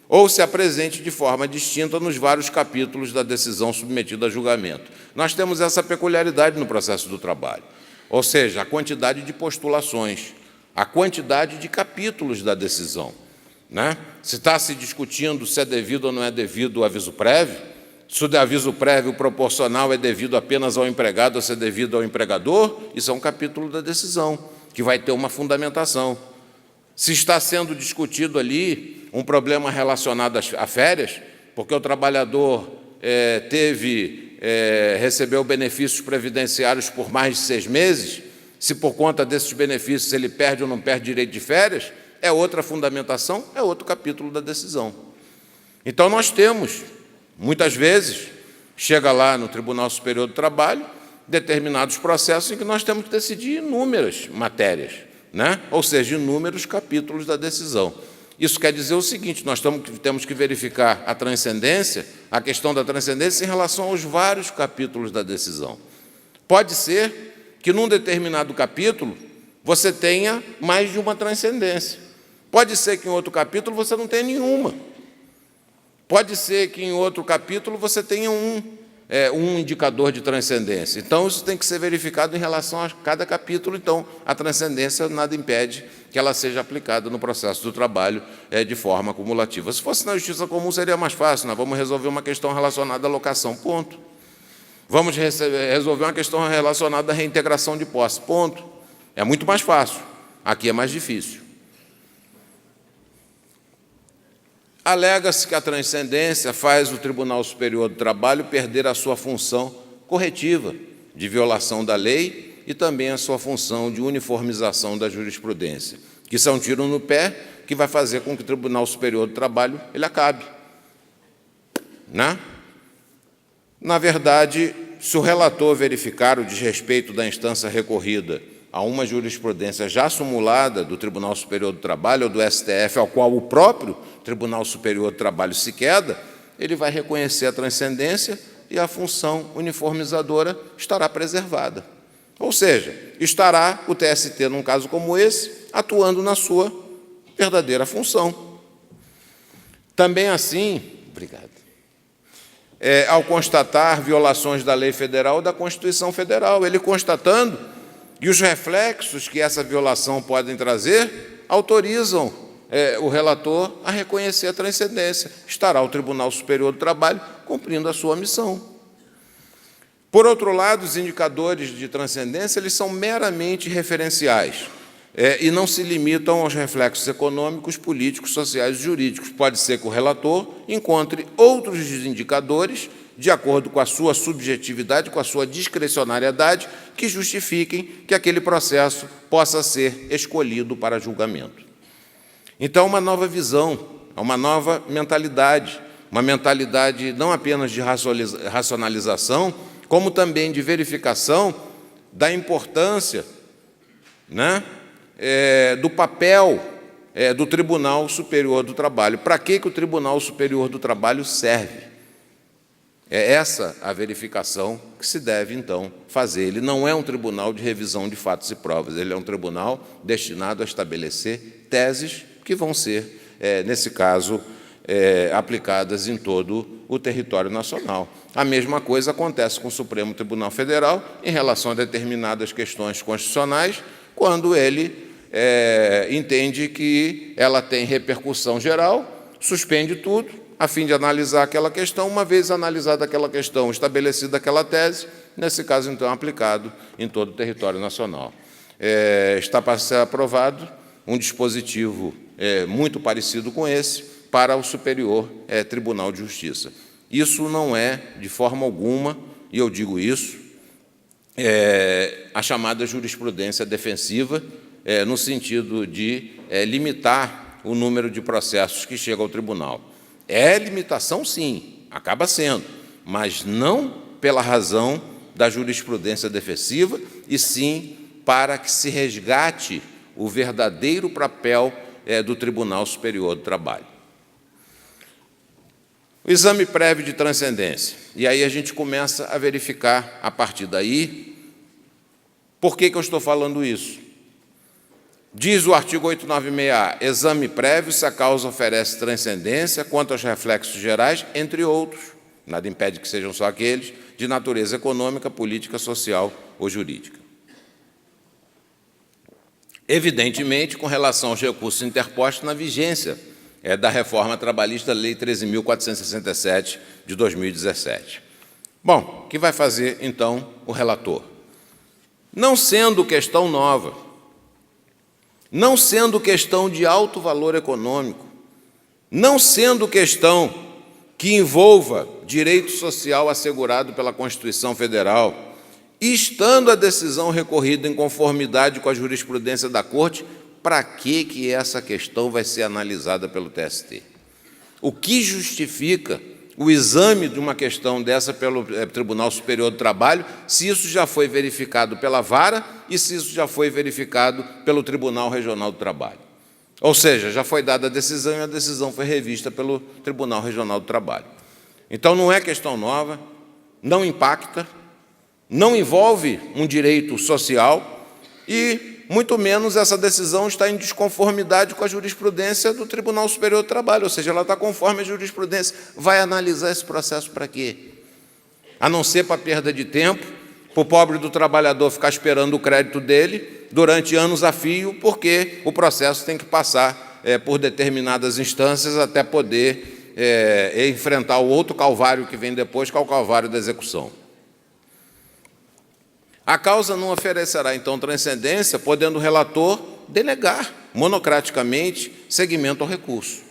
ou se apresente de forma distinta nos vários capítulos da decisão submetida a julgamento. Nós temos essa peculiaridade no processo do trabalho, ou seja, a quantidade de postulações, a quantidade de capítulos da decisão, né? Se está se discutindo se é devido ou não é devido o aviso prévio, se o aviso prévio proporcional é devido apenas ao empregado ou se é devido ao empregador, isso é um capítulo da decisão, que vai ter uma fundamentação. Se está sendo discutido ali um problema relacionado a férias, porque o trabalhador recebeu benefícios previdenciários por mais de 6 meses, se por conta desses benefícios ele perde ou não perde direito de férias, é outra fundamentação, é outro capítulo da decisão. Então, nós temos, muitas vezes, chega lá no Tribunal Superior do Trabalho, determinados processos em que nós temos que decidir inúmeras matérias, né? Ou seja, inúmeros capítulos da decisão. Isso quer dizer o seguinte, nós temos que verificar a transcendência, a questão da transcendência em relação aos vários capítulos da decisão. Pode ser que, num determinado capítulo, você tenha mais de uma transcendência. Pode ser que em outro capítulo você não tenha nenhuma. Pode ser que em outro capítulo você tenha um indicador de transcendência. Então, isso tem que ser verificado em relação a cada capítulo. Então, a transcendência nada impede que ela seja aplicada no processo do trabalho de forma cumulativa. Se fosse na justiça comum, seria mais fácil. Nós vamos resolver uma questão relacionada à locação, ponto. Vamos resolver uma questão relacionada à reintegração de posse, ponto. É muito mais fácil. Aqui é mais difícil. Alega-se que a transcendência faz o Tribunal Superior do Trabalho perder a sua função corretiva de violação da lei e também a sua função de uniformização da jurisprudência, que isso é um tiro no pé que vai fazer com que o Tribunal Superior do Trabalho ele acabe, né? Na verdade, se o relator verificar o desrespeito da instância recorrida a uma jurisprudência já sumulada do Tribunal Superior do Trabalho ou do STF, ao qual o próprio Tribunal Superior do Trabalho se queda, ele vai reconhecer a transcendência e a função uniformizadora estará preservada. Ou seja, estará o TST, num caso como esse, atuando na sua verdadeira função. Também assim, obrigado, ao constatar violações da lei federal ou da Constituição Federal, ele constatando, e os reflexos que essa violação pode trazer autorizam o relator a reconhecer a transcendência. Estará o Tribunal Superior do Trabalho cumprindo a sua missão. Por outro lado, os indicadores de transcendência eles são meramente referenciais e não se limitam aos reflexos econômicos, políticos, sociais e jurídicos. Pode ser que o relator encontre outros indicadores de acordo com a sua subjetividade, com a sua discricionariedade, que justifiquem que aquele processo possa ser escolhido para julgamento. Então, uma nova visão, uma nova mentalidade, uma mentalidade não apenas de racionalização, como também de verificação da importância, né, do papel do Tribunal Superior do Trabalho. Para que o Tribunal Superior do Trabalho serve? É essa a verificação que se deve, então, fazer. Ele não é um tribunal de revisão de fatos e provas, ele é um tribunal destinado a estabelecer teses que vão ser, nesse caso, aplicadas em todo o território nacional. A mesma coisa acontece com o Supremo Tribunal Federal em relação a determinadas questões constitucionais, quando ele entende que ela tem repercussão geral, suspende tudo, a fim de analisar aquela questão. Uma vez analisada aquela questão, estabelecida aquela tese, nesse caso, então, aplicado em todo o território nacional. Está para ser aprovado um dispositivo muito parecido com esse para o Superior Tribunal de Justiça. Isso não é, de forma alguma, e eu digo isso, a chamada jurisprudência defensiva, no sentido de limitar o número de processos que chegam ao tribunal. É limitação, sim, acaba sendo, mas não pela razão da jurisprudência defensiva, e sim para que se resgate o verdadeiro papel do Tribunal Superior do Trabalho. O exame prévio de transcendência. E aí a gente começa a verificar, a partir daí, por que eu estou falando isso. Diz o artigo 896A, exame prévio se a causa oferece transcendência quanto aos reflexos gerais, entre outros, nada impede que sejam só aqueles, de natureza econômica, política, social ou jurídica. Evidentemente, com relação aos recursos interpostos na vigência da reforma trabalhista, Lei 13.467, de 2017. Bom, o que vai fazer, então, o relator? Não sendo questão nova, não sendo questão de alto valor econômico, não sendo questão que envolva direito social assegurado pela Constituição Federal, e estando a decisão recorrida em conformidade com a jurisprudência da Corte, para que essa questão vai ser analisada pelo TST? O que justifica o exame de uma questão dessa pelo Tribunal Superior do Trabalho, se isso já foi verificado pela Vara e se isso já foi verificado pelo Tribunal Regional do Trabalho? Ou seja, já foi dada a decisão e a decisão foi revista pelo Tribunal Regional do Trabalho. Então, não é questão nova, não impacta, não envolve um direito social e, muito menos, essa decisão está em desconformidade com a jurisprudência do Tribunal Superior do Trabalho, ou seja, ela está conforme a jurisprudência. Vai analisar esse processo para quê? A não ser para perda de tempo, para o pobre do trabalhador ficar esperando o crédito dele durante anos a fio, porque o processo tem que passar por determinadas instâncias até poder enfrentar o outro calvário que vem depois, que é o calvário da execução. A causa não oferecerá, então, transcendência, podendo o relator denegar monocraticamente seguimento ao recurso.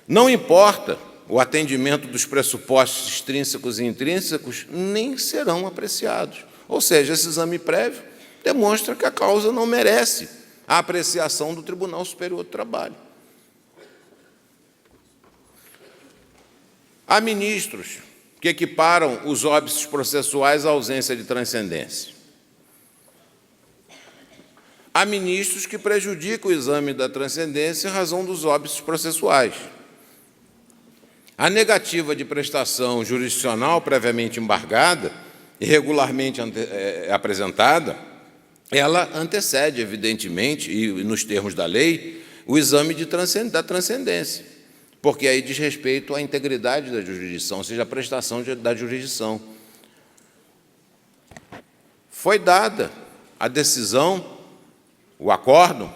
Não importa o atendimento dos pressupostos extrínsecos e intrínsecos, nem serão apreciados. Ou seja, esse exame prévio demonstra que a causa não merece a apreciação do Tribunal Superior do Trabalho. Há ministros que equiparam os óbices processuais à ausência de transcendência. Há ministros que prejudicam o exame da transcendência em razão dos óbices processuais. A negativa de prestação jurisdicional previamente embargada e regularmente apresentada, ela antecede, evidentemente, e nos termos da lei, o exame da transcendência, porque aí diz respeito à integridade da jurisdição, ou seja, a prestação da jurisdição. Foi dada a decisão, o acórdão,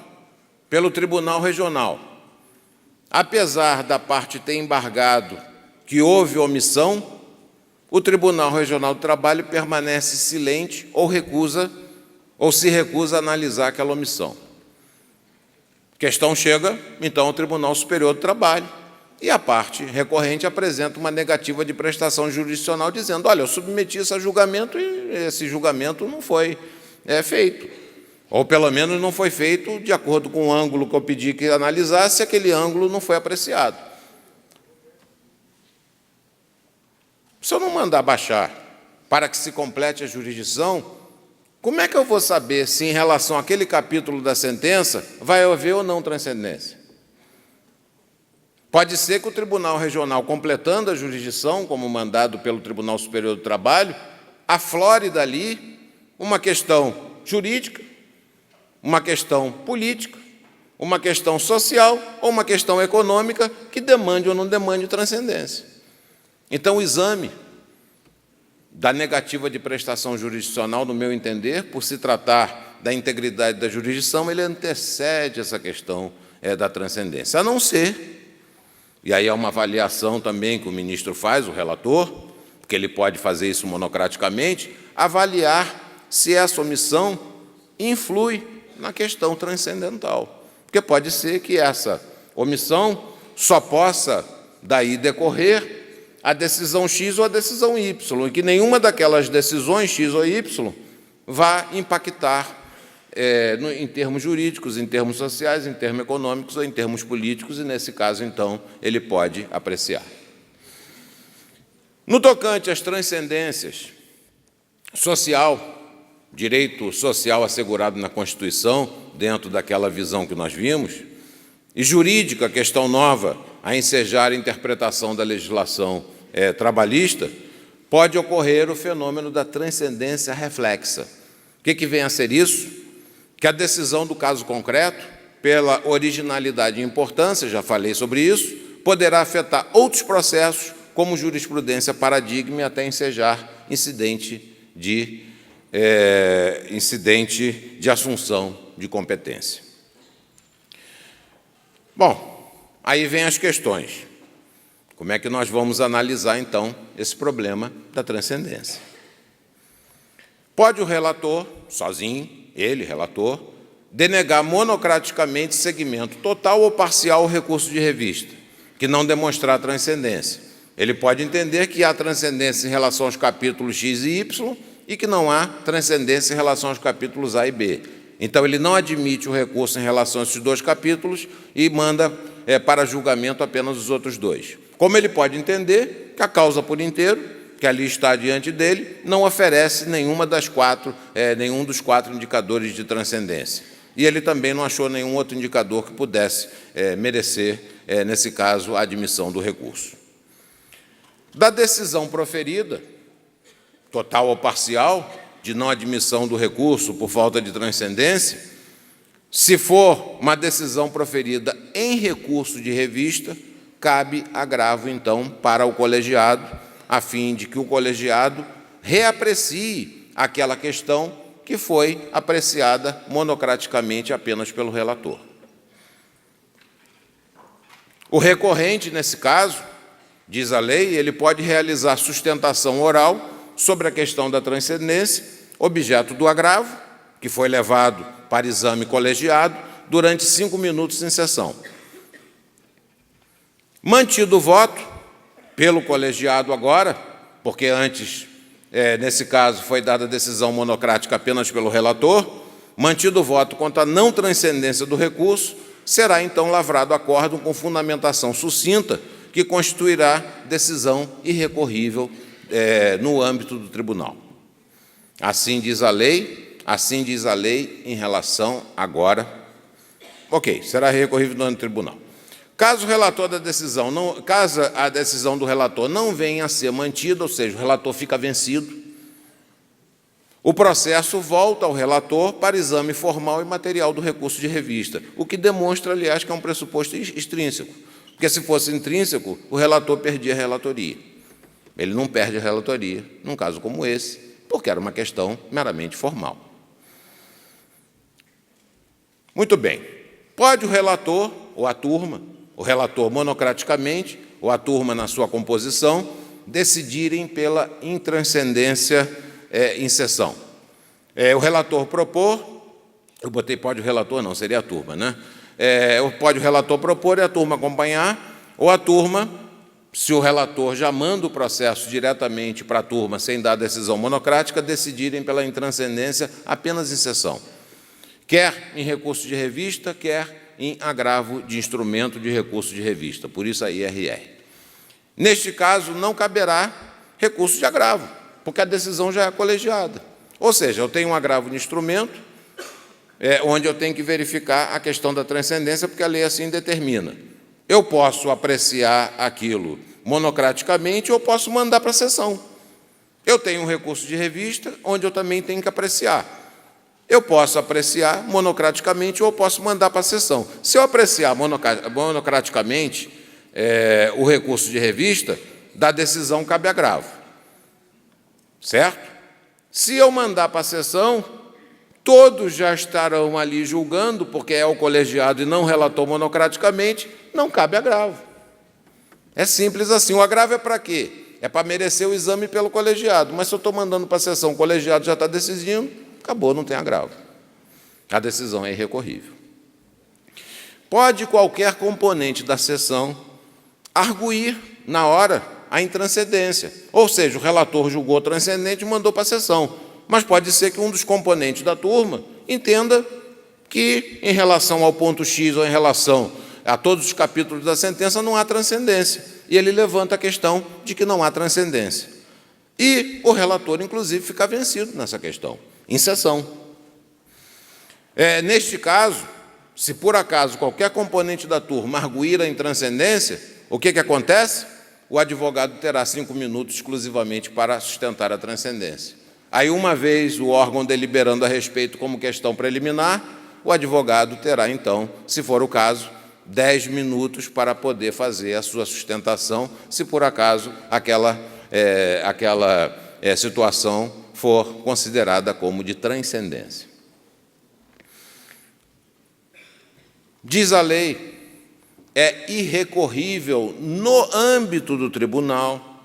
pelo Tribunal Regional. Apesar da parte ter embargado que houve omissão, o Tribunal Regional do Trabalho permanece silente ou se recusa a analisar aquela omissão. A questão chega, então, ao Tribunal Superior do Trabalho, e a parte recorrente apresenta uma negativa de prestação jurisdicional, dizendo, olha, eu submeti isso a julgamento e esse julgamento não foi feito. Ou, pelo menos, não foi feito de acordo com o ângulo que eu pedi que analisasse, aquele ângulo não foi apreciado. Se eu não mandar baixar para que se complete a jurisdição, como é que eu vou saber se, em relação àquele capítulo da sentença, vai haver ou não transcendência? Pode ser que o Tribunal Regional, completando a jurisdição, como mandado pelo Tribunal Superior do Trabalho, aflore dali uma questão jurídica, uma questão política, uma questão social ou uma questão econômica que demande ou não demande transcendência. Então, o exame da negativa de prestação jurisdicional, no meu entender, por se tratar da integridade da jurisdição, ele antecede essa questão da transcendência, a não ser, e aí é uma avaliação também que o ministro faz, o relator, porque ele pode fazer isso monocraticamente, avaliar se essa omissão influi na questão transcendental. Porque pode ser que essa omissão só possa, daí, decorrer a decisão X ou a decisão Y, e que nenhuma daquelas decisões X ou Y vá impactar em termos jurídicos, em termos sociais, em termos econômicos ou em termos políticos, e, nesse caso, então, ele pode apreciar. No tocante às transcendências social, direito social assegurado na Constituição, dentro daquela visão que nós vimos, e jurídica, questão nova, a ensejar a interpretação da legislação trabalhista, pode ocorrer o fenômeno da transcendência reflexa. O que vem a ser isso? que a decisão do caso concreto, pela originalidade e importância, já falei sobre isso, poderá afetar outros processos, como jurisprudência paradigma e até ensejar incidente de assunção de competência. Bom, aí vem as questões. Como é que nós vamos analisar, então, esse problema da transcendência? Pode o relator, sozinho, ele, relator, denegar monocraticamente segmento total ou parcial ao recurso de revista, que não demonstrar transcendência. Ele pode entender que há transcendência em relação aos capítulos X e Y e que não há transcendência em relação aos capítulos A e B. Então, ele não admite o recurso em relação a esses dois capítulos e manda para julgamento apenas os outros dois. Como ele pode entender que a causa por inteiro, que ali está diante dele, não oferece nenhum dos quatro indicadores de transcendência. E ele também não achou nenhum outro indicador que pudesse merecer, nesse caso, a admissão do recurso. Da decisão proferida, total ou parcial, de não admissão do recurso por falta de transcendência, se for uma decisão proferida em recurso de revista, cabe agravo, então, para o colegiado, a fim de que o colegiado reaprecie aquela questão que foi apreciada monocraticamente apenas pelo relator. O recorrente, nesse caso, diz a lei, ele pode realizar sustentação oral sobre a questão da transcendência, objeto do agravo, que foi levado para exame colegiado, durante 5 minutos em sessão. Mantido o voto pelo colegiado agora, porque antes, nesse caso, foi dada a decisão monocrática apenas pelo relator, mantido o voto quanto à não transcendência do recurso, será então lavrado acórdão com fundamentação sucinta, que constituirá decisão irrecorrível no âmbito do tribunal. Assim diz a lei em relação agora. Ok, será recorrível no âmbito do tribunal. Caso a decisão do relator não venha a ser mantida, ou seja, o relator fica vencido, o processo volta ao relator para exame formal e material do recurso de revista, o que demonstra, aliás, que é um pressuposto extrínseco, porque se fosse intrínseco, o relator perdia a relatoria. Ele não perde a relatoria, num caso como esse, porque era uma questão meramente formal. Muito bem. Pode o relator ou a turma, o relator monocraticamente, ou a turma na sua composição, decidirem pela intranscendência em sessão. O relator propor, eu botei pode o relator, não, seria a turma, né? Pode o relator propor e a turma acompanhar, ou a turma, se o relator já manda o processo diretamente para a turma, sem dar decisão monocrática, decidirem pela intranscendência apenas em sessão. Quer em recurso de revista, quer em agravo de instrumento de recurso de revista, por isso a IRR. Neste caso, não caberá recurso de agravo, porque a decisão já é colegiada. Ou seja, eu tenho um agravo de instrumento, onde eu tenho que verificar a questão da transcendência, porque a lei assim determina. Eu posso apreciar aquilo monocraticamente ou posso mandar para a sessão. Eu tenho um recurso de revista, onde eu também tenho que apreciar. Eu posso apreciar monocraticamente ou posso mandar para a sessão. Se eu apreciar monocraticamente o recurso de revista, da decisão cabe agravo. Certo? Se eu mandar para a sessão, todos já estarão ali julgando, porque é o colegiado e não relatou monocraticamente, não cabe agravo. É simples assim. O agravo é para quê? É para merecer o exame pelo colegiado. Mas se eu estou mandando para a sessão, o colegiado já está decidindo, acabou, não tem agravo. A decisão é irrecorrível. Pode qualquer componente da sessão arguir, na hora, a intranscendência. Ou seja, o relator julgou transcendente e mandou para a sessão. Mas pode ser que um dos componentes da turma entenda que, em relação ao ponto X ou em relação a todos os capítulos da sentença, não há transcendência. E ele levanta a questão de que não há transcendência. E o relator, inclusive, fica vencido nessa questão, em sessão. Neste caso, se por acaso qualquer componente da turma arguir a intranscendência, o que acontece? O advogado terá 5 minutos exclusivamente para sustentar a transcendência. Aí, uma vez o órgão deliberando a respeito como questão preliminar, o advogado terá, então, se for o caso, 10 minutos para poder fazer a sua sustentação, se por acaso aquela situação for considerada como de transcendência. Diz a lei, é irrecorrível no âmbito do tribunal.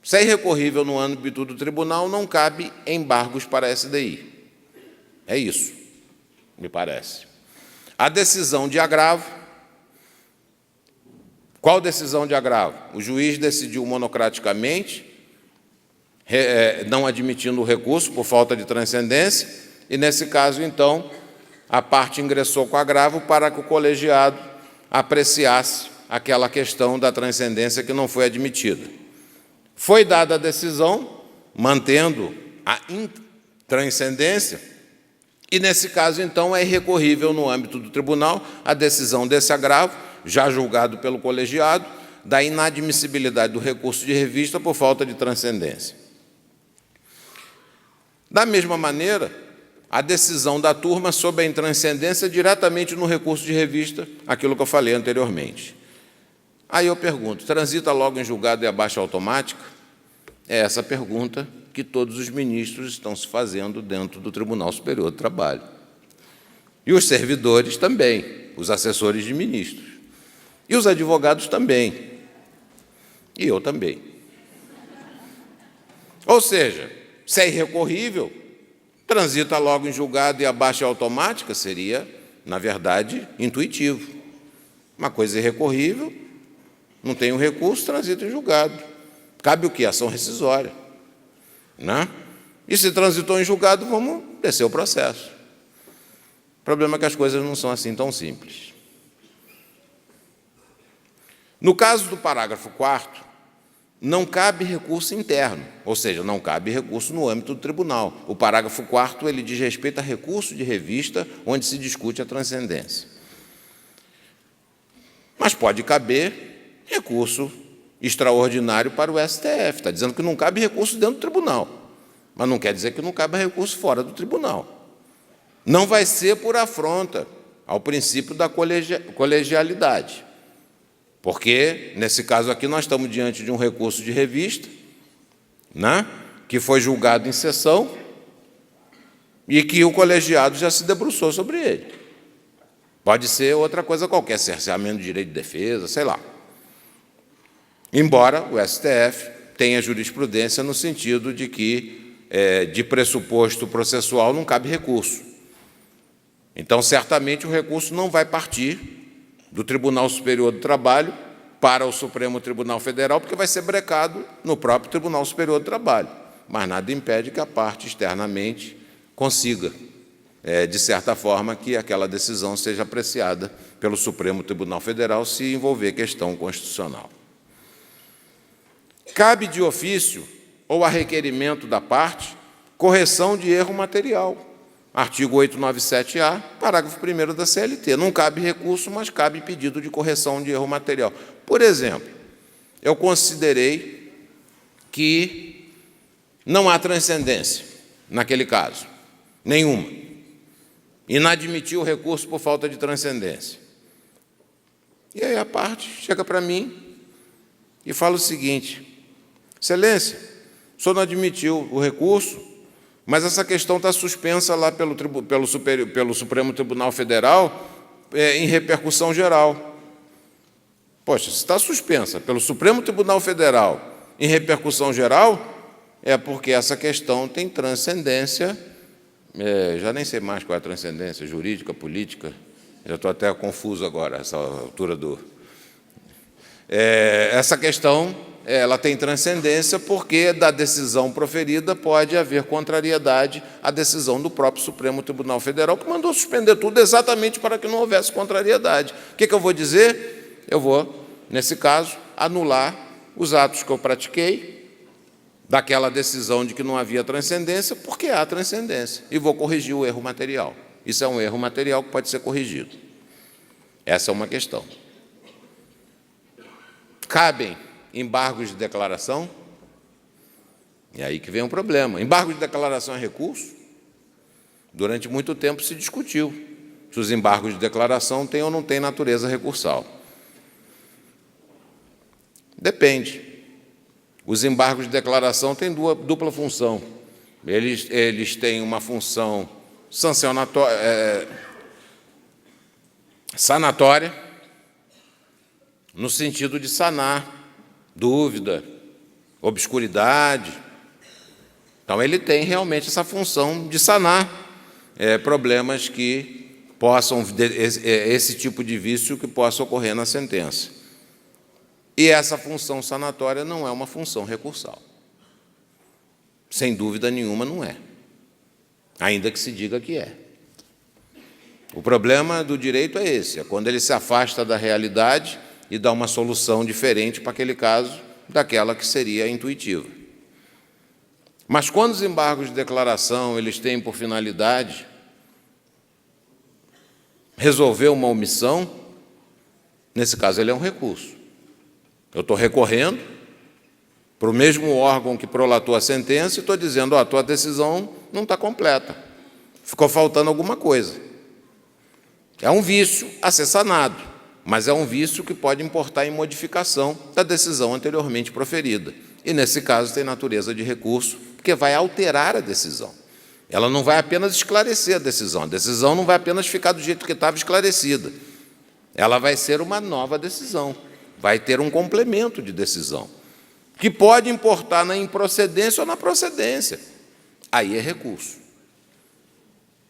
Se é irrecorrível no âmbito do tribunal, não cabe embargos para a SDI. É isso, me parece. A decisão de agravo. Qual decisão de agravo? O juiz decidiu monocraticamente, não admitindo o recurso por falta de transcendência, e, nesse caso, então, a parte ingressou com agravo para que o colegiado apreciasse aquela questão da transcendência que não foi admitida. Foi dada a decisão, mantendo a intranscendência, e, nesse caso, então, é irrecorrível no âmbito do tribunal a decisão desse agravo, já julgado pelo colegiado, da inadmissibilidade do recurso de revista por falta de transcendência. Da mesma maneira, a decisão da turma sobre a intranscendência diretamente no recurso de revista, aquilo que eu falei anteriormente. Aí eu pergunto, transita logo em julgado e a baixa automática? É essa pergunta que todos os ministros estão se fazendo dentro do Tribunal Superior do Trabalho. E os servidores também, os assessores de ministros. E os advogados também. E eu também. Ou seja, se é irrecorrível, transita logo em julgado e a baixa automática seria, na verdade, intuitivo. Uma coisa irrecorrível, não tem um recurso, transita em julgado. Cabe o quê? Ação rescisória. Né? E se transitou em julgado, vamos descer o processo. O problema é que as coisas não são assim tão simples. No caso do parágrafo 4º, não cabe recurso interno, ou seja, não cabe recurso no âmbito do tribunal. O parágrafo 4º ele diz respeito a recurso de revista, onde se discute a transcendência. Mas pode caber recurso extraordinário para o STF. Está dizendo que não cabe recurso dentro do tribunal, mas não quer dizer que não cabe recurso fora do tribunal. Não vai ser por afronta ao princípio da colegialidade. Porque, nesse caso aqui, nós estamos diante de um recurso de revista, né, que foi julgado em sessão e que o colegiado já se debruçou sobre ele. Pode ser outra coisa qualquer, cerceamento de direito de defesa, sei lá. Embora o STF tenha jurisprudência no sentido de que, de pressuposto processual, não cabe recurso. Então, certamente, o recurso não vai partir do Tribunal Superior do Trabalho para o Supremo Tribunal Federal, porque vai ser brecado no próprio Tribunal Superior do Trabalho. Mas nada impede que a parte externamente consiga, de certa forma, que aquela decisão seja apreciada pelo Supremo Tribunal Federal se envolver questão constitucional. Cabe de ofício ou a requerimento da parte correção de erro material. Artigo 897-A, parágrafo 1º da CLT. Não cabe recurso, mas cabe pedido de correção de erro material. Por exemplo, eu considerei que não há transcendência naquele caso, nenhuma. Inadmitiu o recurso por falta de transcendência. E aí a parte chega para mim e fala o seguinte: Excelência, o senhor não admitiu o recurso, mas essa questão está suspensa lá pelo Supremo Tribunal Federal em repercussão geral. Poxa, se está suspensa pelo Supremo Tribunal Federal em repercussão geral, é porque essa questão tem transcendência, já nem sei mais qual é a transcendência, jurídica, política, já estou até confuso agora, essa altura do... essa questão... ela tem transcendência porque da decisão proferida pode haver contrariedade à decisão do próprio Supremo Tribunal Federal, que mandou suspender tudo exatamente para que não houvesse contrariedade. O que eu vou dizer? Eu vou, nesse caso, anular os atos que eu pratiquei daquela decisão de que não havia transcendência, porque há transcendência, e vou corrigir o erro material. Isso é um erro material que pode ser corrigido. Essa é uma questão. Cabem embargos de declaração? E aí que vem um problema. Embargo de declaração é recurso? Durante muito tempo se discutiu se os embargos de declaração têm ou não têm natureza recursal. Depende. Os embargos de declaração têm dupla função. Eles têm uma função sanatória, no sentido de sanar dúvida, obscuridade. Então, ele tem realmente essa função de sanar problemas que possam, esse tipo de vício que possa ocorrer na sentença. E essa função sanatória não é uma função recursal. Sem dúvida nenhuma, não é. Ainda que se diga que é. O problema do direito é esse, é quando ele se afasta da realidade e dá uma solução diferente para aquele caso daquela que seria intuitiva. Mas quando os embargos de declaração eles têm por finalidade resolver uma omissão, nesse caso ele é um recurso. Eu estou recorrendo para o mesmo órgão que prolatou a sentença e estou dizendo, a tua decisão não está completa, ficou faltando alguma coisa. É um vício a ser sanado, mas é um vício que pode importar em modificação da decisão anteriormente proferida. E, nesse caso, tem natureza de recurso, porque vai alterar a decisão. Ela não vai apenas esclarecer a decisão não vai apenas ficar do jeito que estava esclarecida. Ela vai ser uma nova decisão, vai ter um complemento de decisão, que pode importar na improcedência ou na procedência. Aí é recurso.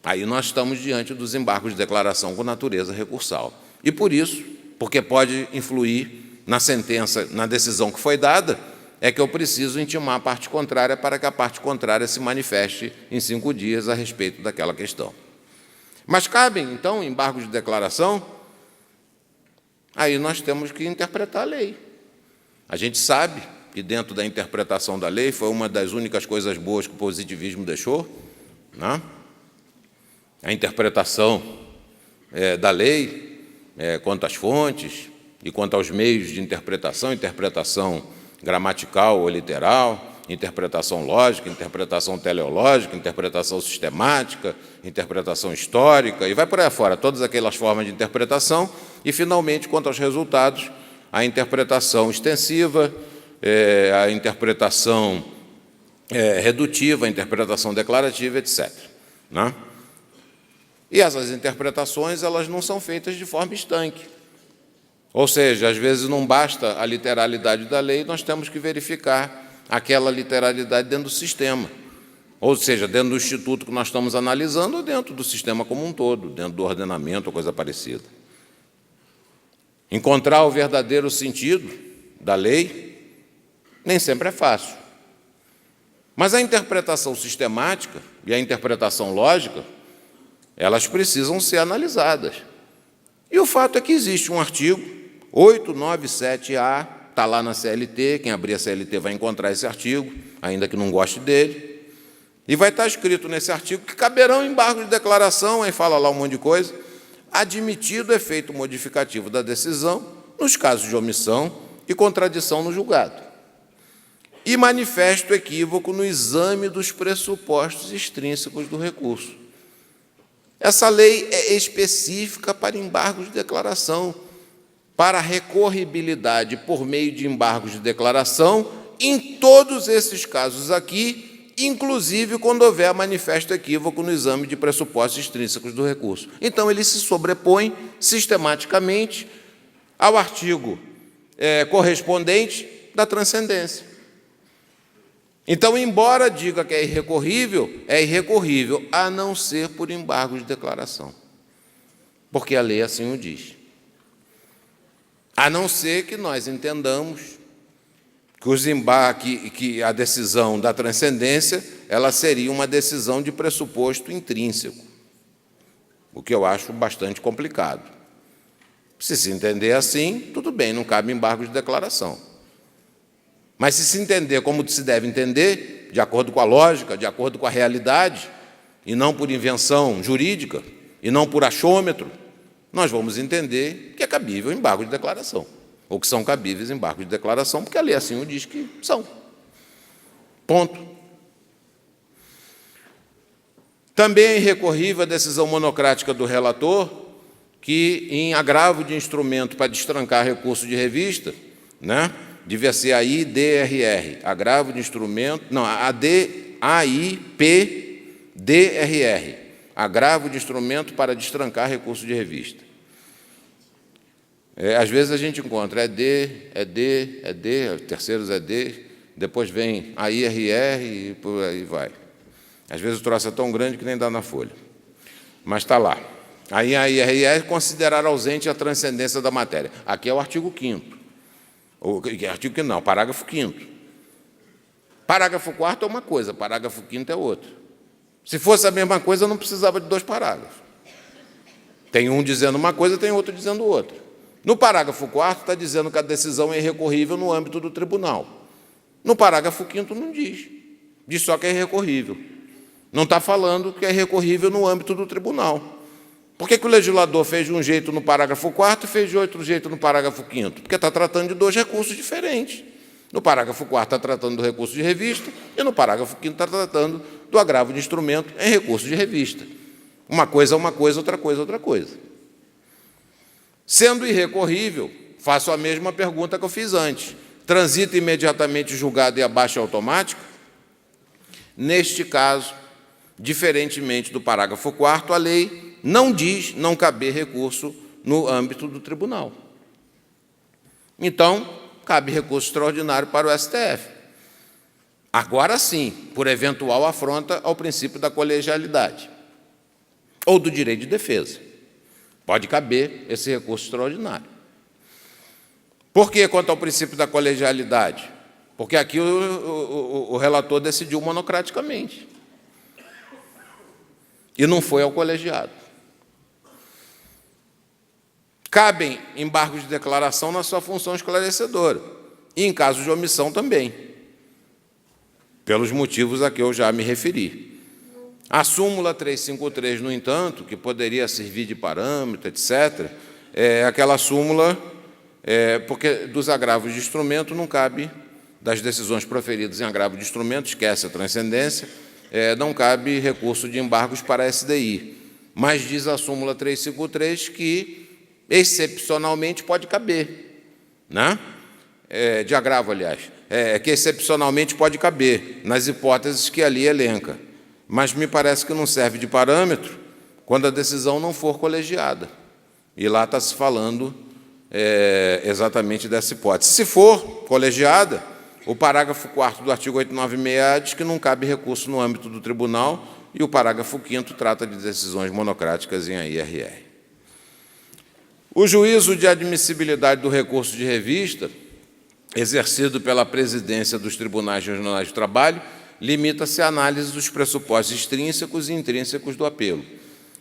Aí nós estamos diante dos embargos de declaração com natureza recursal. E por isso, porque pode influir na sentença, na decisão que foi dada, é que eu preciso intimar a parte contrária para que a parte contrária se manifeste em 5 dias a respeito daquela questão. Mas cabem, então, embargos de declaração? Aí nós temos que interpretar a lei. A gente sabe que dentro da interpretação da lei foi uma das únicas coisas boas que o positivismo deixou, né? A interpretação da lei quanto às fontes e quanto aos meios de interpretação gramatical ou literal, interpretação lógica, interpretação teleológica, interpretação sistemática, interpretação histórica, e vai por aí afora, todas aquelas formas de interpretação, e, finalmente, quanto aos resultados, a interpretação extensiva, a interpretação redutiva, a interpretação declarativa, etc. Né? E essas interpretações elas não são feitas de forma estanque. Ou seja, às vezes não basta a literalidade da lei, nós temos que verificar aquela literalidade dentro do sistema. Ou seja, dentro do instituto que nós estamos analisando ou dentro do sistema como um todo, dentro do ordenamento ou coisa parecida. Encontrar o verdadeiro sentido da lei nem sempre é fácil. Mas a interpretação sistemática e a interpretação lógica, elas precisam ser analisadas. E o fato é que existe um artigo 897-A, está lá na CLT, quem abrir a CLT vai encontrar esse artigo, ainda que não goste dele, e vai estar escrito nesse artigo que caberão embargos de declaração, aí fala lá um monte de coisa, admitido efeito modificativo da decisão, nos casos de omissão e contradição no julgado, e manifesto equívoco no exame dos pressupostos extrínsecos do recurso. Essa lei é específica para embargos de declaração, para recorribilidade por meio de embargos de declaração, em todos esses casos aqui, inclusive quando houver manifesto equívoco no exame de pressupostos extrínsecos do recurso. Então, ele se sobrepõe sistematicamente ao artigo correspondente da transcendência. Então, embora diga que é irrecorrível, a não ser por embargos de declaração, porque a lei assim o diz. A não ser que nós entendamos que a decisão da transcendência ela seria uma decisão de pressuposto intrínseco, o que eu acho bastante complicado. Se entender assim, tudo bem, não cabe embargo de declaração. Mas se entender como se deve entender, de acordo com a lógica, de acordo com a realidade, e não por invenção jurídica, e não por achômetro, nós vamos entender que é cabível embargo de declaração, ou que são cabíveis embargos de declaração, porque a lei assim o diz que são. Ponto. Também é irrecorrível a decisão monocrática do relator, que, em agravo de instrumento para destrancar recurso de revista, né, devia ser a IDRR, agravo de instrumento, não, AIPDRR, agravo de instrumento para destrancar recurso de revista. Às vezes a gente encontra terceiros depois vem a IRR e por aí vai. Às vezes o troço é tão grande que nem dá na folha. Mas está lá. Aí a IRR é considerar ausente a transcendência da matéria. Aqui é o artigo 5º. Parágrafo 5º. Parágrafo 4º é uma coisa, parágrafo 5º é outra. Se fosse a mesma coisa, não precisava de 2 parágrafos. Tem um dizendo uma coisa, tem outro dizendo outra. No parágrafo 4º está dizendo que a decisão é irrecorrível no âmbito do tribunal. No parágrafo 5º não diz. Diz só que é irrecorrível. Não está falando que é irrecorrível no âmbito do tribunal. Por que o legislador fez de um jeito no parágrafo 4º e fez de outro jeito no parágrafo 5º? Porque está tratando de 2 recursos diferentes. No parágrafo 4º está tratando do recurso de revista e no parágrafo 5º está tratando do agravo de instrumento em recurso de revista. Uma coisa é uma coisa, outra coisa é outra coisa. Sendo irrecorrível, faço a mesma pergunta que eu fiz antes. Transita imediatamente julgado e a baixa automática? Neste caso, diferentemente do parágrafo 4º, a lei não diz não caber recurso no âmbito do tribunal. Então, cabe recurso extraordinário para o STF. Agora sim, por eventual afronta ao princípio da colegialidade ou do direito de defesa. Pode caber esse recurso extraordinário. Por que quanto ao princípio da colegialidade? Porque aqui o relator decidiu monocraticamente. E não foi ao colegiado. Cabem embargos de declaração na sua função esclarecedora. E, em caso de omissão, também. Pelos motivos a que eu já me referi. A súmula 353, no entanto, que poderia servir de parâmetro, etc., é aquela súmula, porque dos agravos de instrumento não cabe, das decisões proferidas em agravo de instrumento, esquece a transcendência, não cabe recurso de embargos para a SDI. Mas diz a súmula 353 que, excepcionalmente, pode caber, né? De agravo, aliás, que excepcionalmente pode caber, nas hipóteses que ali elenca. Mas me parece que não serve de parâmetro quando a decisão não for colegiada. E lá está se falando exatamente dessa hipótese. Se for colegiada, o parágrafo 4º do artigo 896 diz que não cabe recurso no âmbito do tribunal e o parágrafo 5º trata de decisões monocráticas em IRR. O juízo de admissibilidade do recurso de revista, exercido pela presidência dos Tribunais Regionais do Trabalho, limita-se à análise dos pressupostos extrínsecos e intrínsecos do apelo.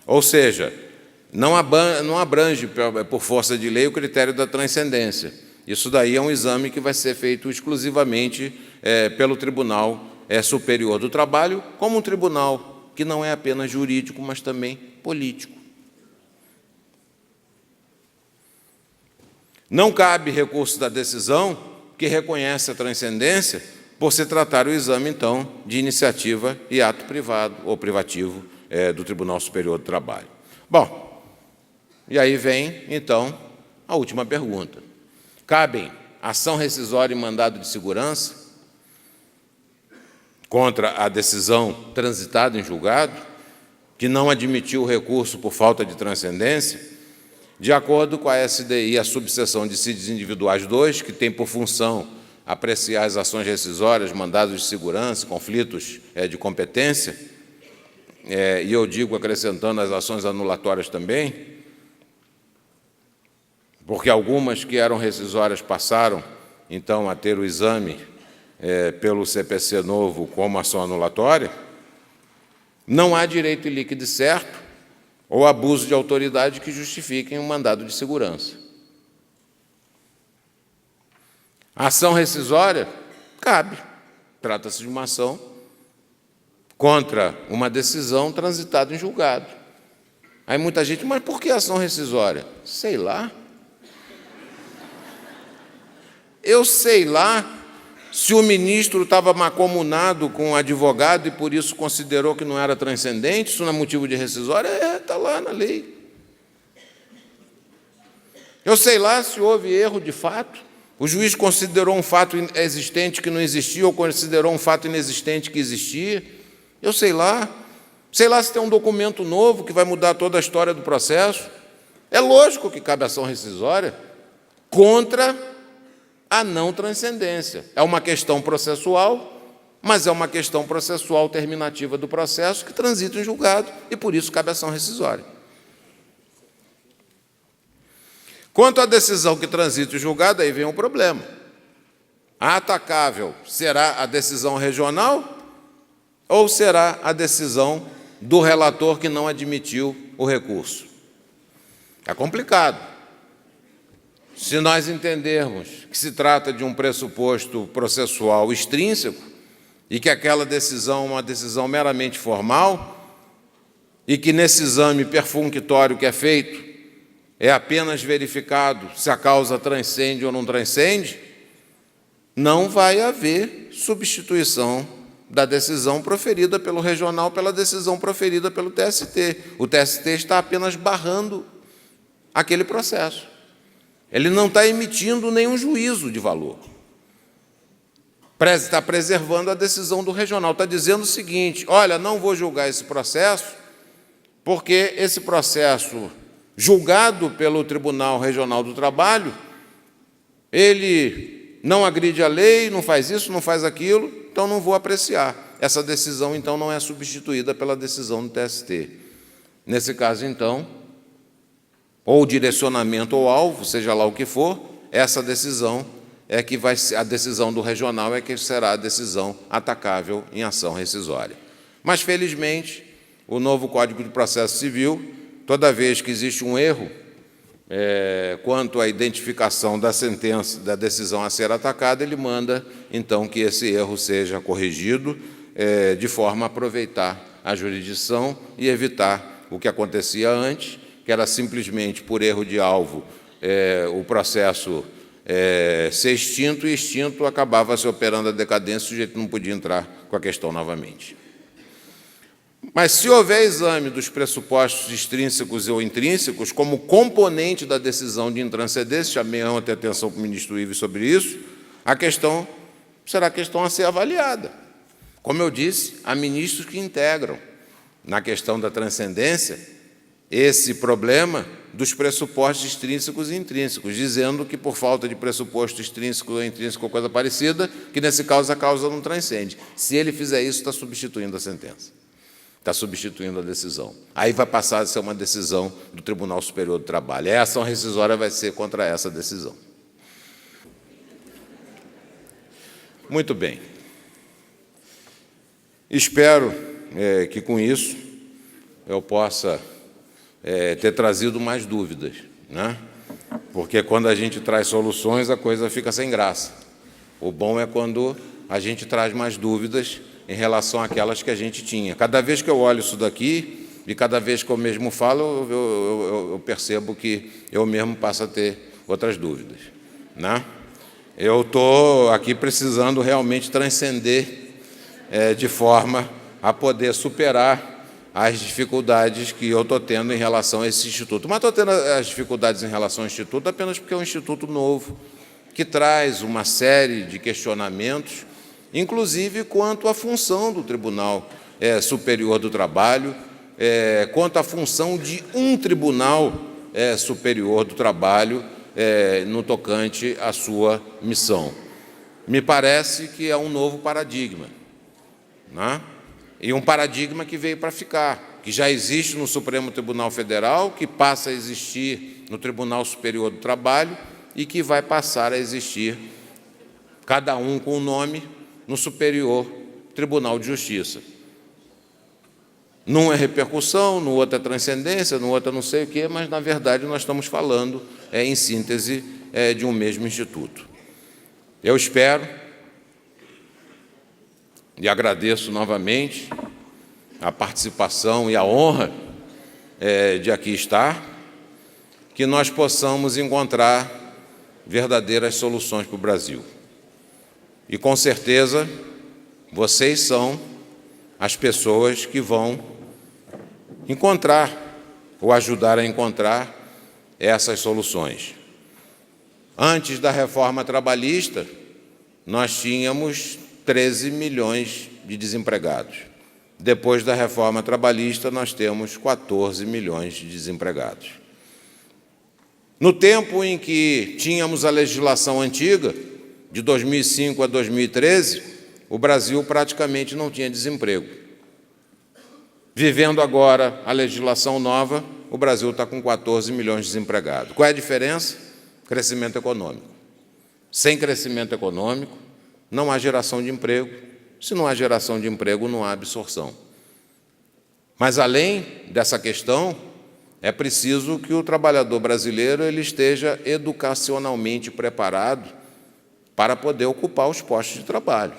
Ou seja, não abrange, por força de lei, o critério da transcendência. Isso daí é um exame que vai ser feito exclusivamente pelo Tribunal Superior do Trabalho, como um tribunal que não é apenas jurídico, mas também político. Não cabe recurso da decisão que reconhece a transcendência por se tratar o exame, então, de iniciativa e ato privado ou privativo do Tribunal Superior do Trabalho. Bom, e aí vem, então, a última pergunta. Cabem ação rescisória e mandado de segurança contra a decisão transitada em julgado, que não admitiu o recurso por falta de transcendência, de acordo com a SDI, a subseção de dissídios individuais 2, que tem por função apreciar as ações rescisórias, mandados de segurança, conflitos de competência, e eu digo, acrescentando as ações anulatórias também, porque algumas que eram rescisórias passaram, então, a ter o exame pelo CPC novo como ação anulatória, não há direito ilíquido certo ou abuso de autoridade que justifiquem um mandado de segurança. A ação rescisória cabe. Trata-se de uma ação contra uma decisão transitada em julgado. Aí muita gente, mas por que ação rescisória? Sei lá. Eu sei lá Se o ministro estava macomunado com o advogado e por isso considerou que não era transcendente, isso não é motivo de rescisória? Está lá na lei. Eu sei lá se houve erro de fato. O juiz considerou um fato existente que não existia ou considerou um fato inexistente que existia. Eu sei lá. Sei lá se tem um documento novo que vai mudar toda a história do processo. É lógico que cabe ação rescisória contra a não transcendência. É uma questão processual, mas é uma questão processual terminativa do processo que transita em julgado e, por isso, cabe ação rescisória. Quanto à decisão que transita em julgado, aí vem o problema. A atacável será a decisão regional ou será a decisão do relator que não admitiu o recurso? É complicado. Se nós entendermos que se trata de um pressuposto processual extrínseco e que aquela decisão é uma decisão meramente formal e que nesse exame perfunctório que é feito é apenas verificado se a causa transcende ou não transcende, não vai haver substituição da decisão proferida pelo regional pela decisão proferida pelo TST. O TST está apenas barrando aquele processo. Ele não está emitindo nenhum juízo de valor. Está preservando a decisão do regional. Está dizendo o seguinte: olha, não vou julgar esse processo, porque esse processo julgado pelo Tribunal Regional do Trabalho, ele não agride a lei, não faz isso, não faz aquilo, então não vou apreciar. Essa decisão, então, não é substituída pela decisão do TST. Nesse caso, então, ou direcionamento ou alvo, seja lá o que for, essa decisão é que vai ser, a decisão do regional é que será a decisão atacável em ação rescisória. Mas, felizmente, o novo Código de Processo Civil, toda vez que existe um erro quanto à identificação da sentença, da decisão a ser atacada, ele manda, então, que esse erro seja corrigido de forma a aproveitar a jurisdição e evitar o que acontecia antes, que era simplesmente por erro de alvo o processo ser extinto, e extinto acabava se operando a decadência, o sujeito não podia entrar com a questão novamente. Mas, se houver exame dos pressupostos extrínsecos ou intrínsecos como componente da decisão de intranscendência, chamei ontem a atenção para o ministro Ives sobre isso, a questão será a questão a ser avaliada. Como eu disse, há ministros que integram na questão da transcendência esse problema dos pressupostos extrínsecos e intrínsecos, dizendo que, por falta de pressuposto extrínseco ou intrínseco ou coisa parecida, que, nesse caso, a causa não transcende. Se ele fizer isso, está substituindo a sentença. Está substituindo a decisão. Aí vai passar a ser uma decisão do Tribunal Superior do Trabalho. E a ação rescisória vai ser contra essa decisão. Muito bem. Espero que, com isso, eu possa ter trazido mais dúvidas, né? Porque, quando a gente traz soluções, a coisa fica sem graça. O bom é quando a gente traz mais dúvidas em relação àquelas que a gente tinha. Cada vez que eu olho isso daqui, e cada vez que eu mesmo falo, eu percebo que eu mesmo passo a ter outras dúvidas, né? Eu estou aqui precisando realmente transcender de forma a poder superar as dificuldades que eu estou tendo em relação a esse instituto. Mas estou tendo as dificuldades em relação ao instituto apenas porque é um instituto novo, que traz uma série de questionamentos, inclusive quanto à função do Tribunal Superior do Trabalho, quanto à função de um Tribunal Superior do Trabalho no tocante à sua missão. Me parece que é um novo paradigma, né? E um paradigma que veio para ficar, que já existe no Supremo Tribunal Federal, que passa a existir no Tribunal Superior do Trabalho e que vai passar a existir, cada um com o nome, no Superior Tribunal de Justiça. Num é repercussão, no outro é transcendência, no outro é não sei o quê, mas, na verdade, nós estamos falando, em síntese, de um mesmo instituto. Eu espero, e agradeço novamente a participação e a honra de aqui estar, que nós possamos encontrar verdadeiras soluções para o Brasil. E, com certeza, vocês são as pessoas que vão encontrar ou ajudar a encontrar essas soluções. Antes da reforma trabalhista, nós tínhamos 13 milhões de desempregados. Depois da reforma trabalhista, nós temos 14 milhões de desempregados. No tempo em que tínhamos a legislação antiga, de 2005 a 2013, o Brasil praticamente não tinha desemprego. Vivendo agora a legislação nova, o Brasil está com 14 milhões de desempregados. Qual é a diferença? Crescimento econômico. Sem crescimento econômico, não há geração de emprego. Se não há geração de emprego, não há absorção. Mas, além dessa questão, é preciso que o trabalhador brasileiro ele esteja educacionalmente preparado para poder ocupar os postos de trabalho.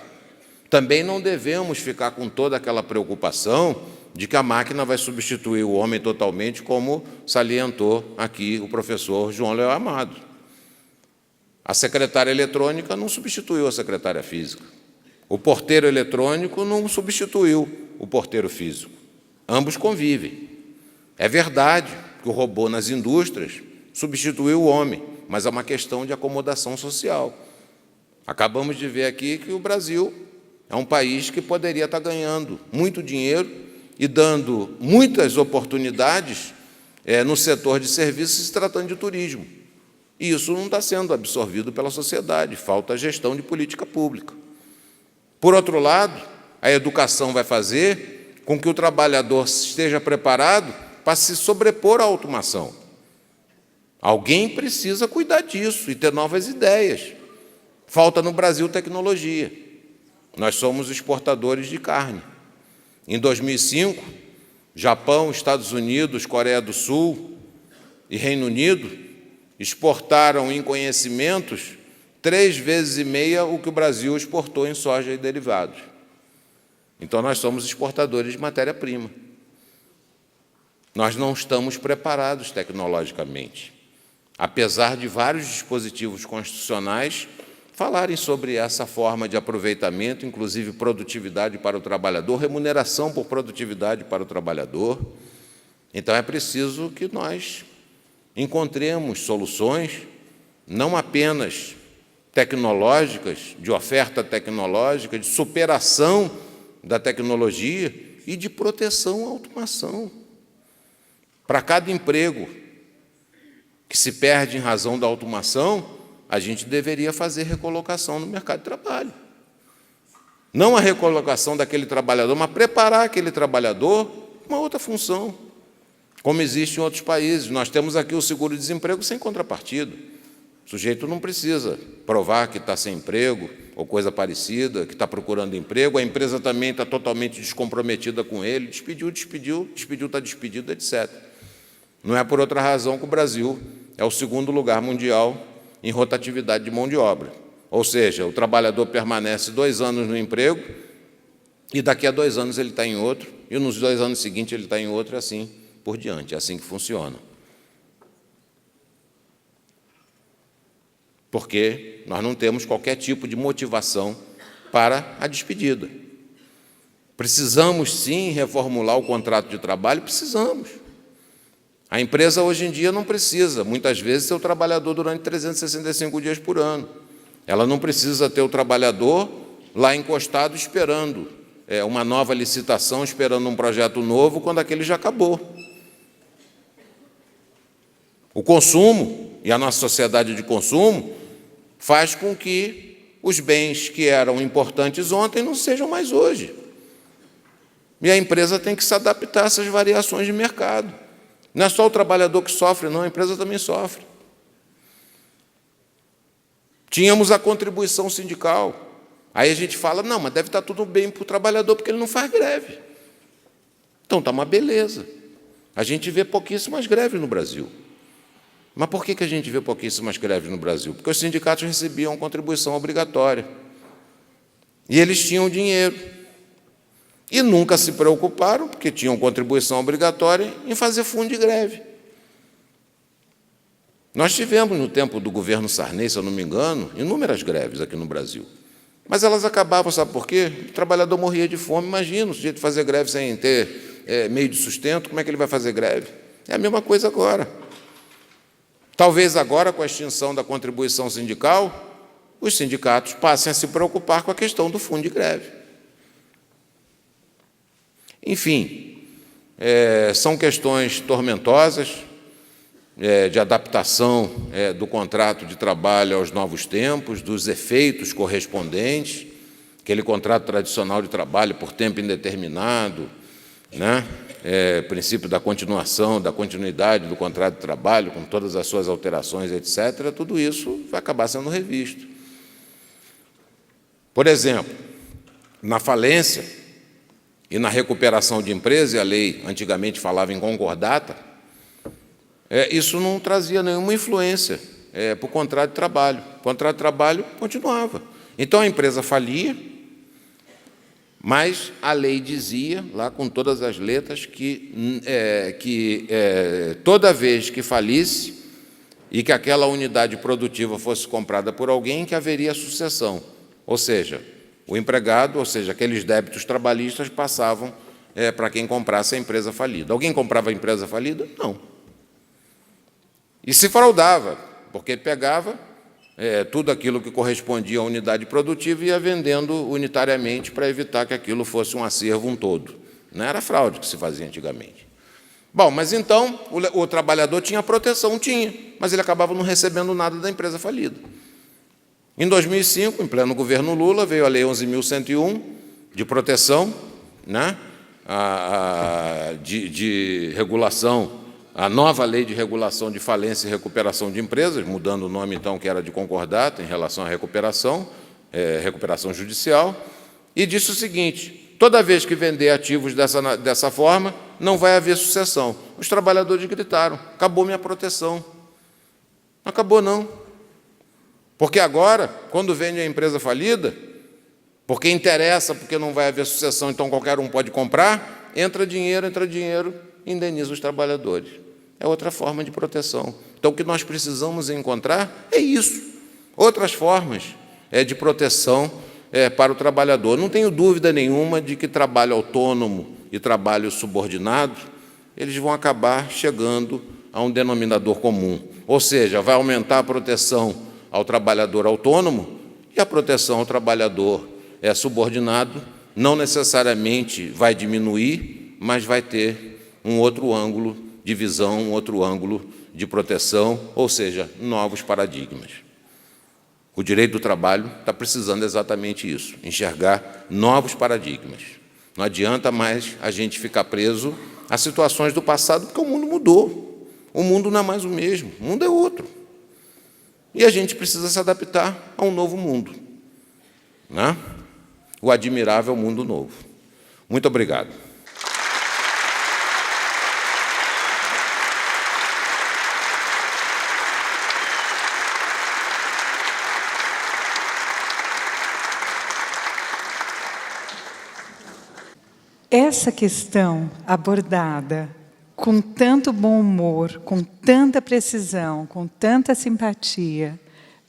Também não devemos ficar com toda aquela preocupação de que a máquina vai substituir o homem totalmente, como salientou aqui o professor João Léo Amado. A secretária eletrônica não substituiu a secretária física. O porteiro eletrônico não substituiu o porteiro físico. Ambos convivem. É verdade que o robô nas indústrias substituiu o homem, mas é uma questão de acomodação social. Acabamos de ver aqui que o Brasil é um país que poderia estar ganhando muito dinheiro e dando muitas oportunidades no setor de serviços, se tratando de turismo. E isso não está sendo absorvido pela sociedade, falta gestão de política pública. Por outro lado, a educação vai fazer com que o trabalhador esteja preparado para se sobrepor à automação. Alguém precisa cuidar disso e ter novas ideias. Falta no Brasil tecnologia. Nós somos exportadores de carne. Em 2005, Japão, Estados Unidos, Coreia do Sul e Reino Unido exportaram em conhecimentos 3,5 vezes o que o Brasil exportou em soja e derivados. Então, nós somos exportadores de matéria-prima. Nós não estamos preparados tecnologicamente. Apesar de vários dispositivos constitucionais falarem sobre essa forma de aproveitamento, inclusive produtividade para o trabalhador, remuneração por produtividade para o trabalhador. Então, é preciso que nós encontremos soluções, não apenas tecnológicas, de oferta tecnológica, de superação da tecnologia e de proteção à automação. Para cada emprego que se perde em razão da automação, a gente deveria fazer recolocação no mercado de trabalho. Não a recolocação daquele trabalhador, mas preparar aquele trabalhador para uma outra função, como existe em outros países. Nós temos aqui o seguro-desemprego sem contrapartida. O sujeito não precisa provar que está sem emprego ou coisa parecida, que está procurando emprego. A empresa também está totalmente descomprometida com ele. Despediu, está despedido, etc. Não é por outra razão que o Brasil é o segundo lugar mundial em rotatividade de mão de obra. Ou seja, o trabalhador permanece 2 anos no emprego e daqui a 2 anos ele está em outro, e nos 2 anos seguintes ele está em outro, e assim por diante. É assim que funciona. Porque nós não temos qualquer tipo de motivação para a despedida. Precisamos, sim, reformular o contrato de trabalho? Precisamos. A empresa, hoje em dia, não precisa, muitas vezes, ter o trabalhador durante 365 dias por ano. Ela não precisa ter o trabalhador lá encostado esperando uma nova licitação, esperando um projeto novo, quando aquele já acabou. O consumo, e a nossa sociedade de consumo, faz com que os bens que eram importantes ontem não sejam mais hoje. E a empresa tem que se adaptar a essas variações de mercado. Não é só o trabalhador que sofre, não, a empresa também sofre. Tínhamos a contribuição sindical. Aí a gente fala, não, mas deve estar tudo bem para o trabalhador, porque ele não faz greve. Então, está uma beleza. A gente vê pouquíssimas greves no Brasil. Mas por que a gente vê pouquíssimas greves no Brasil? Porque os sindicatos recebiam contribuição obrigatória. E eles tinham dinheiro. E nunca se preocuparam, porque tinham contribuição obrigatória, em fazer fundo de greve. Nós tivemos, no tempo do governo Sarney, se eu não me engano, inúmeras greves aqui no Brasil. Mas elas acabavam, sabe por quê? O trabalhador morria de fome. Imagina, o sujeito fazer greve sem ter meio de sustento, como é que ele vai fazer greve? É a mesma coisa agora. Talvez agora, com a extinção da contribuição sindical, os sindicatos passem a se preocupar com a questão do fundo de greve. Enfim, são questões tormentosas, de adaptação do contrato de trabalho aos novos tempos, dos efeitos correspondentes, aquele contrato tradicional de trabalho por tempo indeterminado, né? Princípio da continuação, da continuidade do contrato de trabalho, com todas as suas alterações, etc., tudo isso vai acabar sendo revisto. Por exemplo, na falência e na recuperação de empresa, e a lei antigamente falava em concordata, isso não trazia nenhuma influência para o contrato de trabalho. O contrato de trabalho continuava. Então, a empresa falia, mas a lei dizia, lá com todas as letras, que toda vez que falisse e que aquela unidade produtiva fosse comprada por alguém, que haveria sucessão. Ou seja, o empregado, ou seja, aqueles débitos trabalhistas passavam para quem comprasse a empresa falida. Alguém comprava a empresa falida? Não. E se fraudava, porque pegava tudo aquilo que correspondia à unidade produtiva e ia vendendo unitariamente para evitar que aquilo fosse um acervo, um todo. Não era fraude que se fazia antigamente. Bom, mas então o trabalhador tinha proteção? Tinha, mas ele acabava não recebendo nada da empresa falida. Em 2005, em pleno governo Lula, veio a Lei 11.101, de proteção, né, de regulação, a nova Lei de Regulação de Falência e Recuperação de Empresas, mudando o nome, então, que era de concordata, em relação à recuperação judicial, e disse o seguinte: toda vez que vender ativos dessa forma, não vai haver sucessão. Os trabalhadores gritaram: acabou minha proteção. Não acabou, não. Porque agora, quando vende a empresa falida, porque interessa, porque não vai haver sucessão, então qualquer um pode comprar, entra dinheiro, indeniza os trabalhadores. É outra forma de proteção. Então, o que nós precisamos encontrar é isso. Outras formas de proteção para o trabalhador. Não tenho dúvida nenhuma de que trabalho autônomo e trabalho subordinado, eles vão acabar chegando a um denominador comum. Ou seja, vai aumentar a proteção ao trabalhador autônomo e a proteção ao trabalhador subordinado não necessariamente vai diminuir, mas vai ter um outro ângulo de visão, um outro ângulo de proteção, ou seja, novos paradigmas. O direito do trabalho está precisando exatamente isso, enxergar novos paradigmas. Não adianta mais a gente ficar preso a situações do passado, porque o mundo mudou. O mundo não é mais o mesmo, o mundo é outro. E a gente precisa se adaptar a um novo mundo, né? O admirável mundo novo. Muito obrigado.
Essa questão abordada com tanto bom humor, com tanta precisão, com tanta simpatia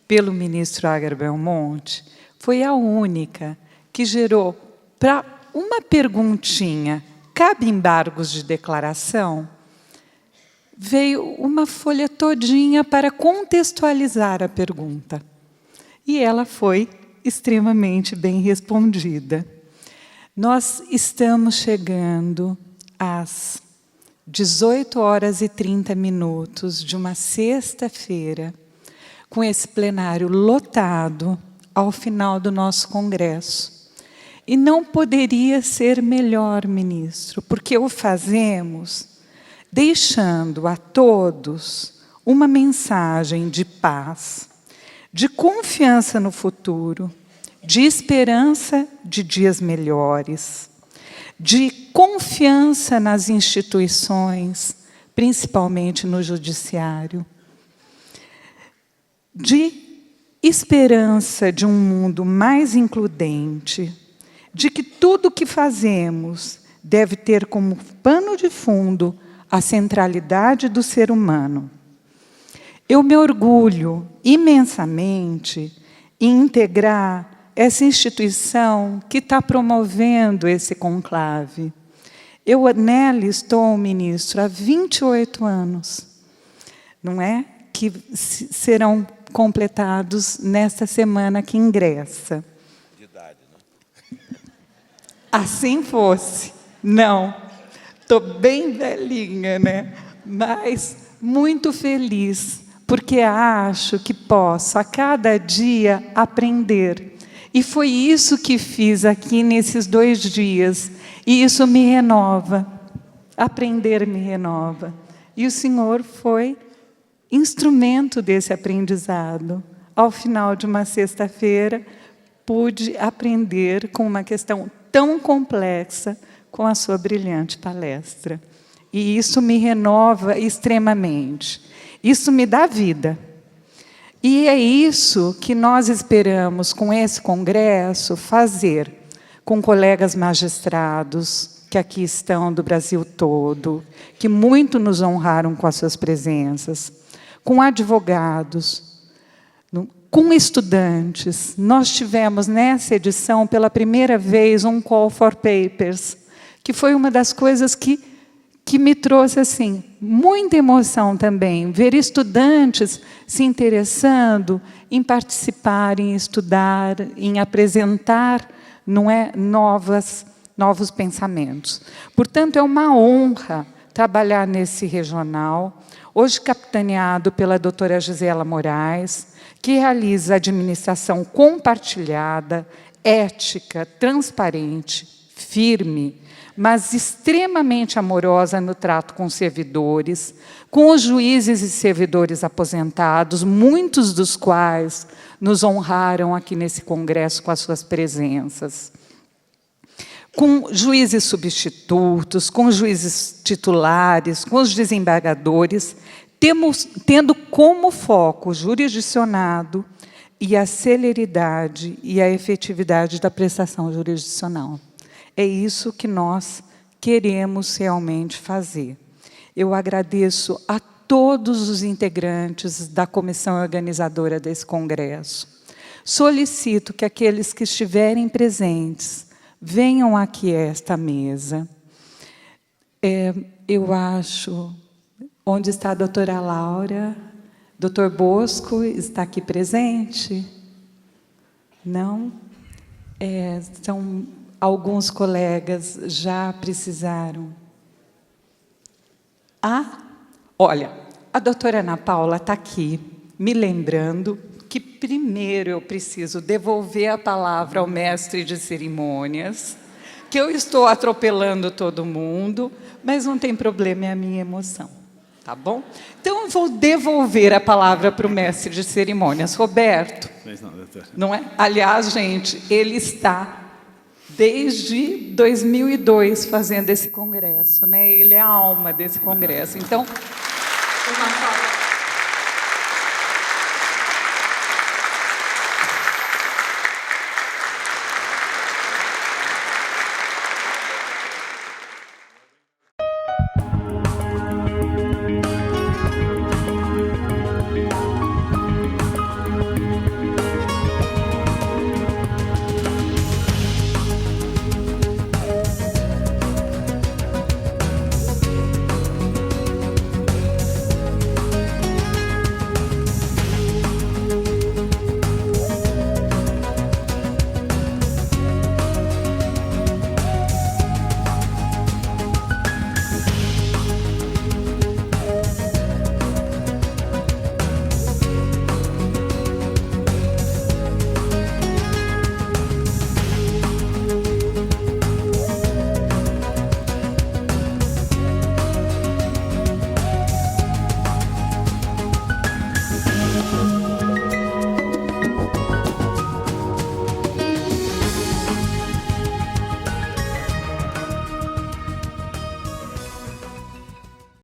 pelo ministro Agar Belmonte, foi a única que gerou, para uma perguntinha, cabe embargos de declaração? Veio uma folha todinha para contextualizar a pergunta. E ela foi extremamente bem respondida. Nós estamos chegando às 18h30 de uma sexta-feira, com esse plenário lotado ao final do nosso congresso. E não poderia ser melhor, ministro, porque o fazemos deixando a todos uma mensagem de paz, de confiança no futuro, de esperança de dias melhores, de confiança nas instituições, principalmente no judiciário, de esperança de um mundo mais includente, de que tudo o que fazemos deve ter como pano de fundo a centralidade do ser humano. Eu me orgulho imensamente em integrar essa instituição que está promovendo esse conclave. Eu nela estou, ministro, há 28 anos, não é? Que serão completados nesta semana que ingressa.
De idade, né?
Assim fosse. Não. Estou bem velhinha, né? Mas muito feliz, porque acho que posso, a cada dia, aprender. E foi isso que fiz aqui nesses 2 dias. E isso me renova. Aprender me renova. E o senhor foi instrumento desse aprendizado. Ao final de uma sexta-feira, pude aprender com uma questão tão complexa com a sua brilhante palestra. E isso me renova extremamente. Isso me dá vida. E é isso que nós esperamos, com esse congresso, fazer com colegas magistrados que aqui estão do Brasil todo, que muito nos honraram com as suas presenças, com advogados, com estudantes. Nós tivemos, nessa edição, pela primeira vez, um call for papers, que foi uma das coisas que me trouxe assim, muita emoção também, ver estudantes se interessando em participar, em estudar, em apresentar, não é, novos pensamentos. Portanto, é uma honra trabalhar nesse regional, hoje capitaneado pela doutora Gisela Moraes, que realiza administração compartilhada, ética, transparente, firme, mas extremamente amorosa no trato com os servidores, com os juízes e servidores aposentados, muitos dos quais nos honraram aqui nesse congresso com as suas presenças. Com juízes substitutos, com juízes titulares, com os desembargadores, tendo como foco o jurisdicionado e a celeridade e a efetividade da prestação jurisdicional. É isso que nós queremos realmente fazer. Eu agradeço a todos os integrantes da comissão organizadora desse congresso. Solicito que aqueles que estiverem presentes venham aqui a esta mesa. Eu acho... Onde está a doutora Laura? Doutor Bosco está aqui presente? Não? São... Alguns colegas já precisaram. Olha, a doutora Ana Paula está aqui, me lembrando que primeiro eu preciso devolver a palavra ao mestre de cerimônias, que eu estou atropelando todo mundo, mas não tem problema, é a minha emoção. Tá bom? Então, eu vou devolver a palavra para o mestre de cerimônias. Roberto. Não é? Aliás, gente, ele está... desde 2002 fazendo esse congresso, né? Ele é a alma desse congresso. Então,